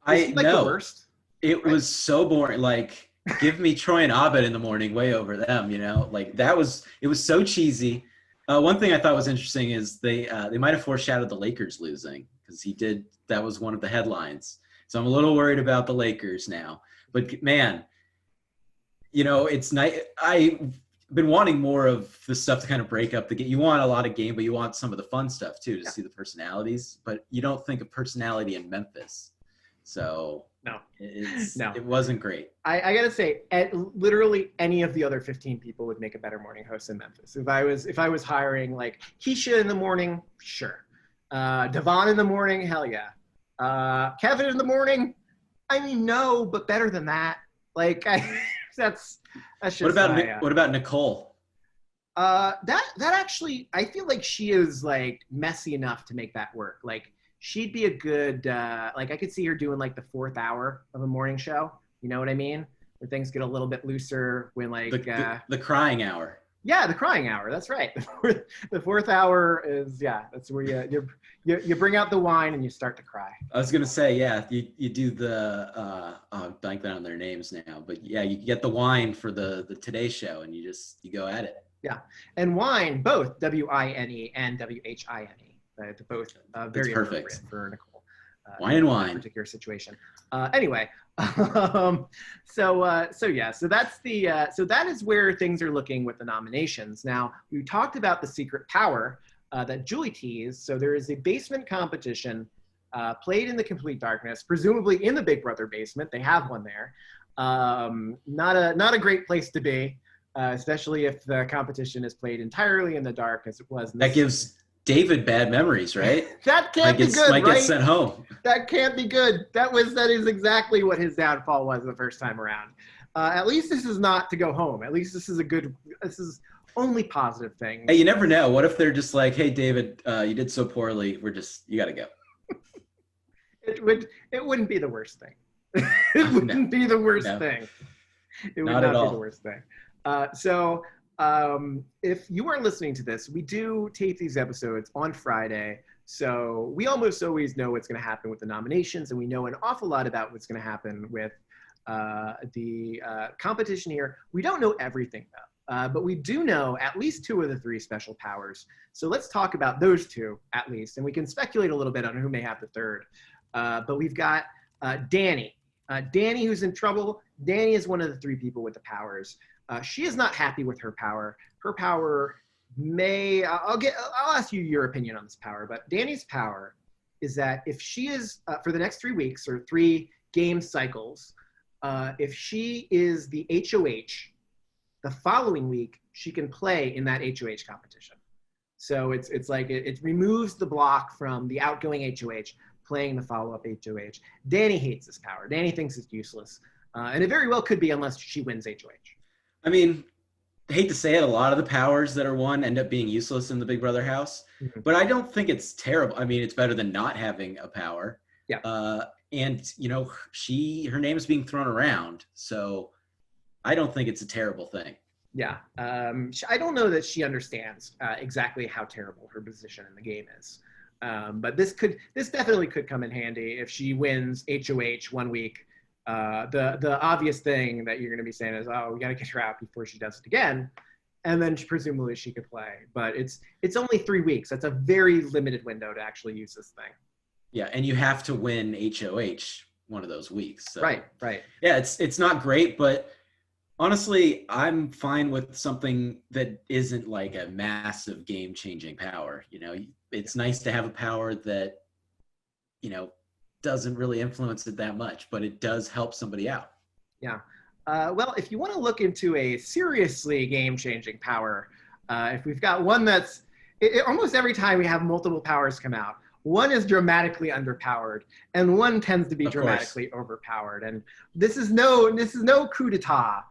The worst? It right? was so boring. Like, give me Troy and Abbott in the morning way over them, you know? Like, it was so cheesy. One thing I thought was interesting is they might have foreshadowed the Lakers losing, because that was one of the headlines. So I'm a little worried about the Lakers now. But, man, you know, it's nice. I've been wanting more of the stuff to kind of break up the game. You want a lot of game, but you want some of the fun stuff too, to see the personalities. But you don't think of personality in Memphis. So it wasn't great. I gotta say, literally any of the other 15 people would make a better morning host in Memphis. If I was hiring like Keisha in the morning, sure. Devon in the morning, hell yeah. Kevin in the morning, I mean, no, but better than that. Like that's just. What about Nicole? That actually, I feel like she is like messy enough to make that work. Like she'd be a good, like I could see her doing like the 4th hour of a morning show. You know what I mean? Where things get a little bit looser when like the crying hour. Yeah, the crying hour. That's right. The 4th hour is that's where you bring out the wine and you start to cry. I was gonna say you do the I'm blanking on their names now, but yeah, you get the wine for the Today Show and you go at it. Yeah, and wine, both WINE and WHINE, both very appropriate for Nicole. Wine and wine. Particular situation. Anyway, so that is where things are looking with the nominations. Now, we talked about the secret power that Julie teased. So there is a basement competition played in the complete darkness, presumably in the Big Brother basement. They have one there. Not a great place to be, especially if the competition is played entirely in the dark, as it was. That gives David bad memories, right? That can't be good, right? Might get sent home. That can't be good. That is exactly what his downfall was the first time around. At least this is not to go home. At least this is only positive things. Hey, you never know. What if they're just like, hey, David, you did so poorly. You got to go. It wouldn't be the worst thing. It wouldn't be the worst thing. It would not be the worst thing. If you are listening to this, we do tape these episodes on Friday. So we almost always know what's going to happen with the nominations, and we know an awful lot about what's going to happen with the competition here. We don't know everything, though, but we do know at least 2 of the 3 special powers. So let's talk about those 2 at least, and we can speculate a little bit on who may have the 3rd. But we've got Dani. Dani, who's in trouble. Dani is one of the 3 people with the powers. She is not happy with her power. Her power I'll ask you your opinion on this power, but Dani's power is that if she is, for the next 3 weeks or 3 game cycles, if she is the HOH, the following week, she can play in that HOH competition. So it's like it removes the block from the outgoing HOH playing the follow-up HOH. Dani hates this power. Dani thinks it's useless. And it very well could be unless she wins HOH. I mean, I hate to say it, a lot of the powers that are won end up being useless in the Big Brother house, but I don't think it's terrible. I mean, it's better than not having a power. Yeah. And you know, her name is being thrown around, so I don't think it's a terrible thing. Yeah. I don't know that she understands exactly how terrible her position in the game is. But this definitely could come in handy if she wins HOH one week. The obvious thing that you're going to be saying is, oh, we got to get her out before she does it again. And then presumably she could play. But it's only 3 weeks. That's a very limited window to actually use this thing. Yeah, and you have to win HOH one of those weeks. So. Right. Yeah, it's not great, but honestly, I'm fine with something that isn't like a massive game-changing power. You know, it's nice to have a power that, you know, doesn't really influence it that much, but it does help somebody out. Yeah. Well, if you want to look into a seriously game-changing power, if we've got one that's almost every time we have multiple powers come out, one is dramatically underpowered, and one tends to be dramatically overpowered. And this is no coup d'etat,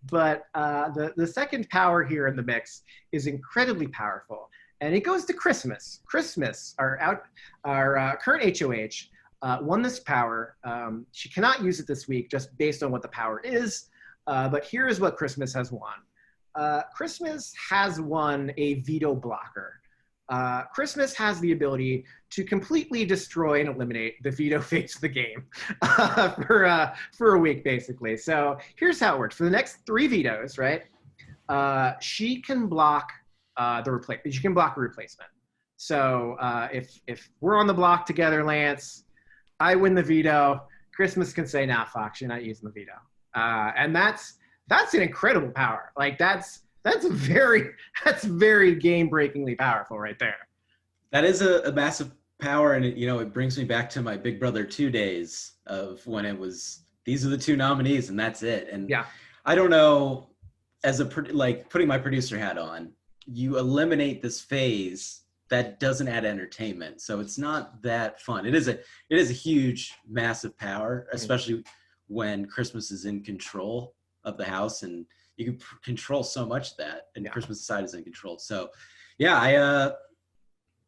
but the second power here in the mix is incredibly powerful, and it goes to Christmas. Christmas, our current HOH, won this power. She cannot use it this week just based on what the power is, but here is what Christmas has won. Christmas has won a veto blocker. Christmas has the ability to completely destroy and eliminate the veto phase of the game for a week, basically. So here's how it works. For the next 3 vetoes, right, she can block she can block a replacement. So if we're on the block together, Lance, I win the veto, Christmas can say, nah, Fox, you're not using the veto. And that's an incredible power. Like that's very game-breakingly powerful right there. That is a massive power, and it brings me back to my Big Brother 2 days of when it was, these are the 2 nominees and that's it. And yeah, I don't know, as putting my producer hat on, you eliminate this phase that doesn't add entertainment, so it's not that fun. It is a huge, massive power, especially when Christmas is in control of the house, and you can control so much of that, and Christmas side is in control. So yeah,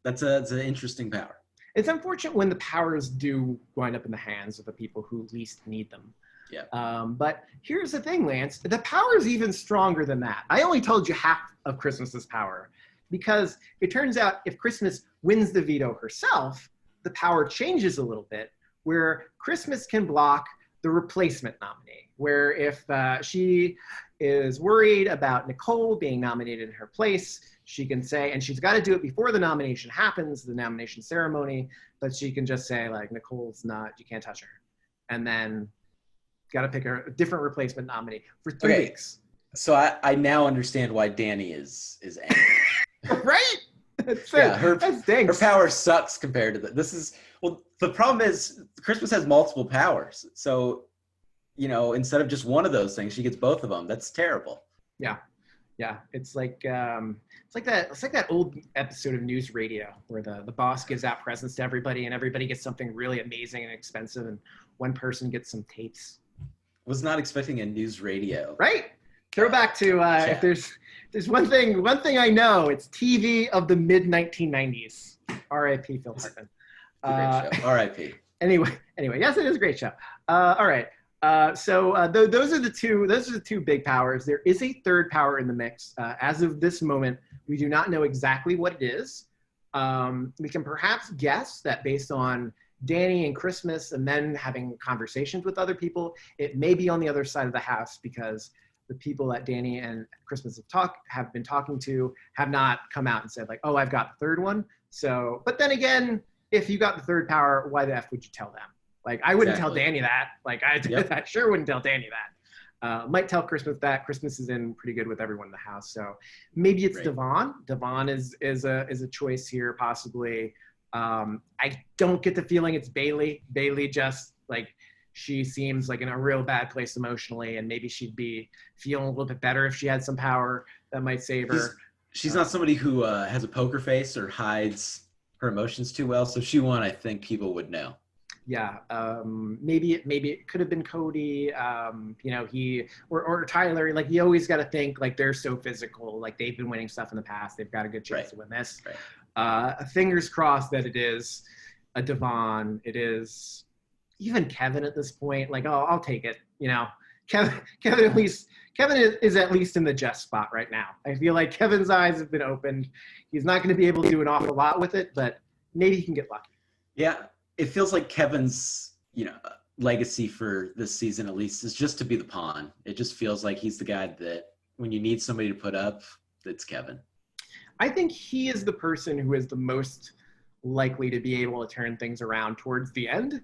that's an interesting power. It's unfortunate when the powers do wind up in the hands of the people who least need them. Yeah. But here's the thing, Lance, the power is even stronger than that. I only told you half of Christmas's power, because it turns out if Christmas wins the veto herself, the power changes a little bit, where Christmas can block the replacement nominee, where if she is worried about Nicole being nominated in her place, she can say, and she's got to do it before the nomination happens, the nomination ceremony, but she can just say, like, Nicole's not, you can't touch her. And then got to pick a different replacement nominee for 3 weeks. So I now understand why Dani is angry. Right? Her power sucks compared to the problem is Christmas has multiple powers. So, instead of just one of those things, she gets both of them. That's terrible. Yeah. Yeah. It's like that old episode of News Radio where the boss gives out presents to everybody and everybody gets something really amazing and expensive and one person gets some tapes. Was not expecting a News Radio. Right? Throwback to if there's one thing I know, it's TV of the mid-1990s. R.I.P. Phil Hartman. Great show. R.I.P. Anyway, yes, it is a great show. All right. So those are the two big powers. There is a third power in the mix. As of this moment, we do not know exactly what it is. We can perhaps guess that based on Dani and Christmas and then having conversations with other people, it may be on the other side of the house because the people that Dani and Christmas have been talking to have not come out and said like, oh, I've got the third one. So, but then again, if you got the third power, why the F would you tell them? Like, I wouldn't tell Dani that. Like, I sure wouldn't tell Dani that. Might tell Christmas that. Christmas is in pretty good with everyone in the house. So maybe it's Devon. Devon is a choice here, possibly. I don't get the feeling it's Bailey. Bailey just, like, she seems like in a real bad place emotionally, and maybe she'd be feeling a little bit better if she had some power that might save her. She's not somebody who has a poker face or hides her emotions too well. So if she won, I think people would know. Yeah, maybe it could have been Cody, he or Tyler. Like, you always got to think like they're so physical, like they've been winning stuff in the past. They've got a good chance to win this. Right. Fingers crossed that it is a Devon. It is even Kevin at this point. Like, oh, I'll take it. Kevin is at least in the just spot right now. I feel like Kevin's eyes have been opened. He's not going to be able to do an awful lot with it, but maybe he can get lucky. Yeah. It feels like Kevin's, legacy for this season, at least, is just to be the pawn. It just feels like he's the guy that when you need somebody to put up, it's Kevin. I think he is the person who is the most likely to be able to turn things around towards the end.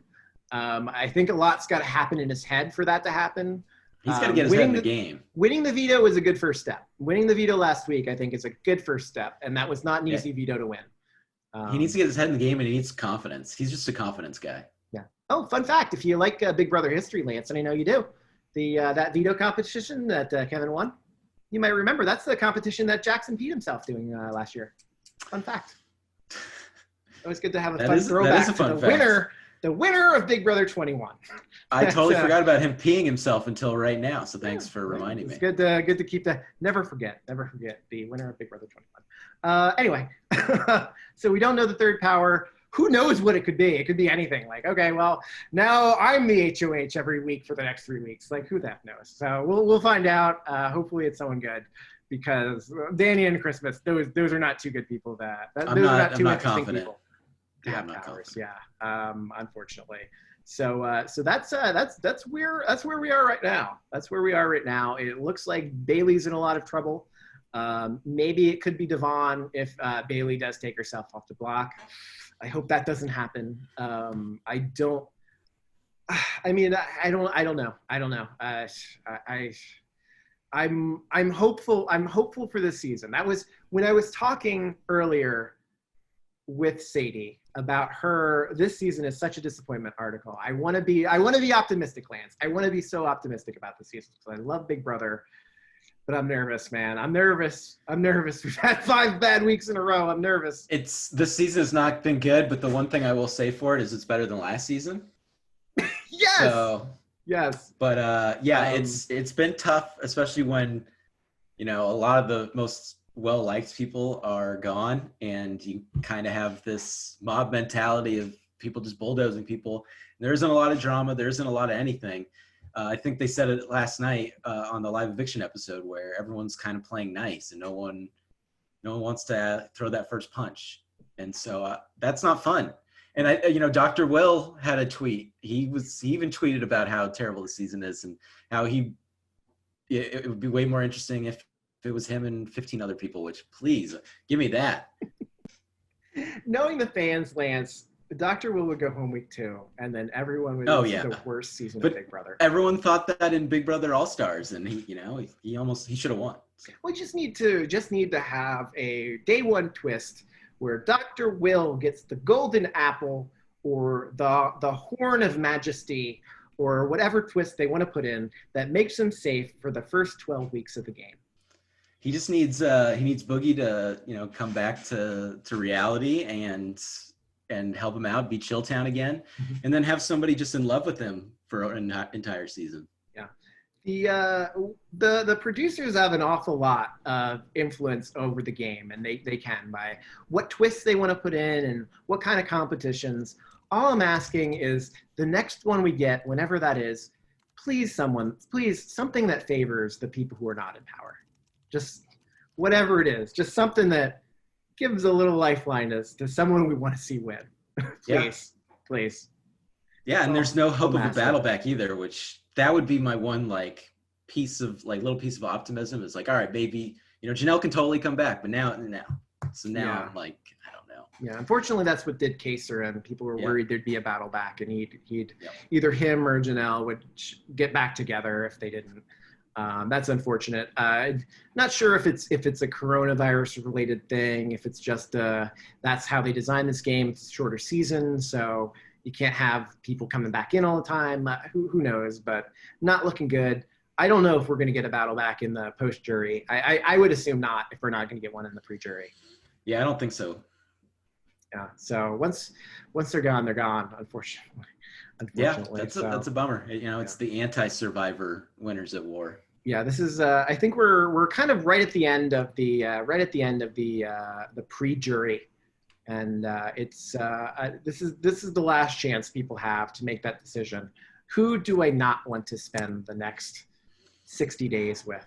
I think a lot's got to happen in his head for that to happen. He's got to get his head in the game. Winning the veto is a good first step. Winning the veto last week, I think, is a good first step, and that was not an easy veto to win. He needs to get his head in the game, and he needs confidence. He's just a confidence guy. Yeah. Oh, fun fact! If you like Big Brother history, Lance, and I know you do, the that veto competition that Kevin won, you might remember that's the competition that Jackson beat himself doing last year. Fun fact. Always good to have a fun throwback to the winner of Big Brother 21. I totally forgot about him peeing himself until right now. So thanks for reminding me. It's good to keep that. Never forget the winner of Big Brother 21. Anyway, so we don't know the third power. Who knows what it could be? It could be anything. Like, okay, well, now I'm the HOH every week for the next 3 weeks. Like, who the heck knows? So we'll find out. Hopefully, it's someone good, because Dani and Christmas, those are not two good people. I'm not confident. People. Yeah, I'm not confident. Yeah, unfortunately. So that's where we are right now. That's where we are right now. It looks like Bailey's in a lot of trouble. Maybe it could be Devon if Bailey does take herself off the block. I hope that doesn't happen. I don't know. I'm hopeful. I'm hopeful for this season. That was when I was talking earlier with Sadie about her. This season is such a disappointment article. I want to be optimistic, Lance. I want to be so optimistic about the season because I love Big Brother. But I'm nervous, man. I'm nervous. We've had 5 bad weeks in a row. I'm nervous. This season has not been good, but the one thing I will say for it is it's better than last season. Yes. So, yes. But it's been tough, especially when, a lot of the most well-liked people are gone, and you kind of have this mob mentality of people just bulldozing people. There isn't a lot of drama. There isn't a lot of anything. I think they said it last night on the live eviction episode where everyone's kind of playing nice and no one wants to throw that first punch. And so that's not fun. And Dr. Will had a tweet. He even tweeted about how terrible the season is and how it would be way more interesting if it was him and 15 other people, which please give me that. Knowing the fans, Lance, Dr. Will would go home week 2, and then everyone would see the worst season of Big Brother. Everyone thought that in Big Brother All-Stars, and he should have won. We just need to have a day 1 twist where Dr. Will gets the golden apple or the horn of majesty or whatever twist they want to put in that makes him safe for the first 12 weeks of the game. He just needs Boogie to come back to reality and help him out, be Chilltown again, and then have somebody just in love with him for an entire season. Yeah. The producers have an awful lot of influence over the game, and they can by what twists they want to put in and what kind of competitions. All I'm asking is the next one we get, whenever that is, please something that favors the people who are not in power. Just whatever it is, just something that gives a little lifeline to someone we want to see win. Please. Yeah, and there's no hope of a battle back either, which that would be my one little piece of optimism. Is like, all right, maybe Janelle can totally come back, but now. So now I'm like, I don't know. Yeah, unfortunately, that's what did Kaysar, and people were worried there'd be a battle back, and he'd either him or Janelle would get back together if they didn't. That's unfortunate. Not sure if it's a coronavirus related thing, if it's just that's how they designed this game. It's a shorter season, so you can't have people coming back in all the time. Who knows? But not looking good. I don't know if we're going to get a battle back in the post jury. I would assume not if we're not going to get one in the pre jury. Yeah, I don't think so. Yeah. So once they're gone, unfortunately. Yeah, that's a bummer. It's the anti-survivor winners at war. Yeah, this is. I think we're kind of right at the end of the pre-jury, and this is the last chance people have to make that decision. Who do I not want to spend the next 60 days with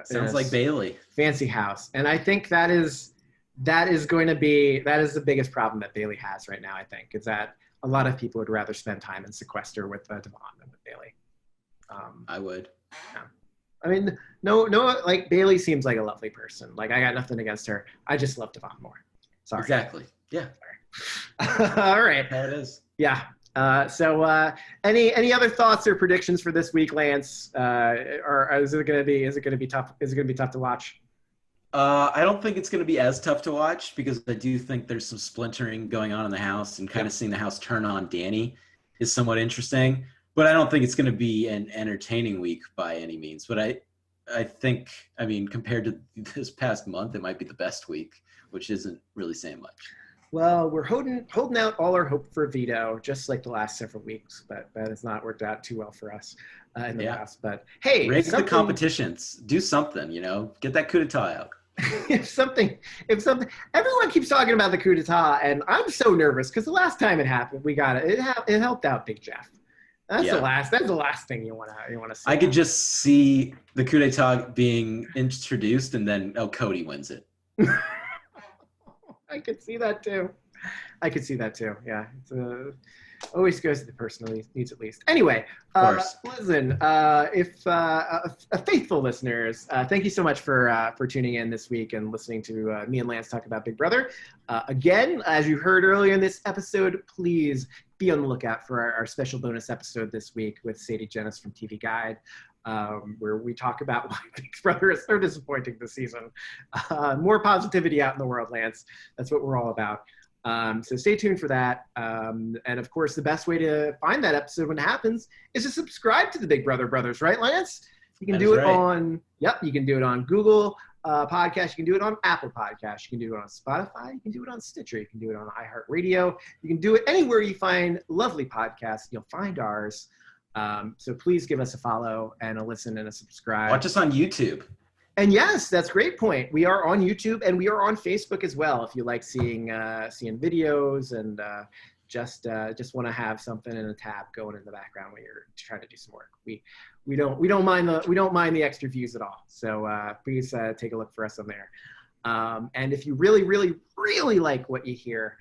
Sounds like Bailey fancy house? And I think that is the biggest problem that Bailey has right now. I think is that a lot of people would rather spend time in sequester with Devon than with Bailey. I would. Yeah. I mean, no, like Bailey seems like a lovely person. Like I got nothing against her. I just love Devon more. Sorry. Exactly. Yeah. Sorry. All right. There it is. Yeah. So any other thoughts or predictions for this week, Lance? Or is it going to be tough? Is it going to be tough to watch? I don't think it's going to be as tough to watch because I do think there's some splintering going on in the house and kind of seeing the house turn on Dani. is somewhat interesting, but I don't think it's going to be an entertaining week by any means. But I think, I mean, compared to this past month, it might be the best week, which isn't really saying much. Well, we're holding out all our hope for a veto, just like the last several weeks, but that has not worked out too well for us in the past. But hey, raise the competitions, do something, get that coup d'etat out. if something, everyone keeps talking about the coup d'etat, and I'm so nervous because the last time it happened, we got it. It helped out Big Jeff. That's the last thing you want to see. I could just see the coup d'etat being introduced, and then Cody wins it. I could see that too. Yeah, it's always goes to the person who needs at least. Anyway, listen, if faithful listeners, thank you so much for tuning in this week and listening to me and Lance talk about Big Brother. Again, as you heard earlier in this episode, please be on the lookout for our special bonus episode this week with Sadie Jennis from TV Guide, where we talk about why Big Brother is so disappointing this season. More positivity out in the world, Lance. That's what we're all about. So stay tuned for that. And of course, the best way to find that episode when it happens is to subscribe to the Big Brother Brothers, right, Lance? You can do it on, you can do it on Google Podcast. You can do it on Apple Podcast. You can do it on Spotify. You can do it on Stitcher. You can do it on iHeartRadio. You can do it anywhere you find lovely podcasts. You'll find ours. So please give us a follow and a listen and a subscribe. Watch us on YouTube. And yes, that's a great point. We are on YouTube and we are on Facebook as well. If you like seeing videos and just want to have something in a tab going in the background when you're trying to do some work, we don't mind the extra views at all. So please take a look for us on there. And if you really, really, really like what you hear,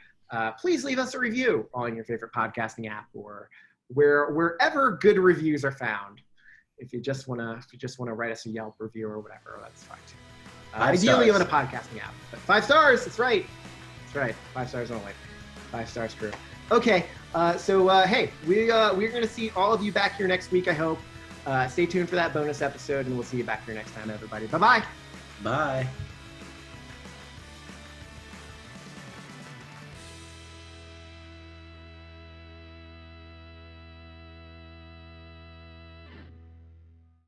please leave us a review on your favorite podcasting app or wherever good reviews are found. If you just want to write us a Yelp review or whatever, that's fine too. Ideally on a podcasting app, but 5 stars. That's right. 5 stars only. 5 stars crew. Okay. Hey, we're going to see all of you back here next week, I hope. Stay tuned for that bonus episode, and we'll see you back here next time, everybody. Bye-bye. Bye.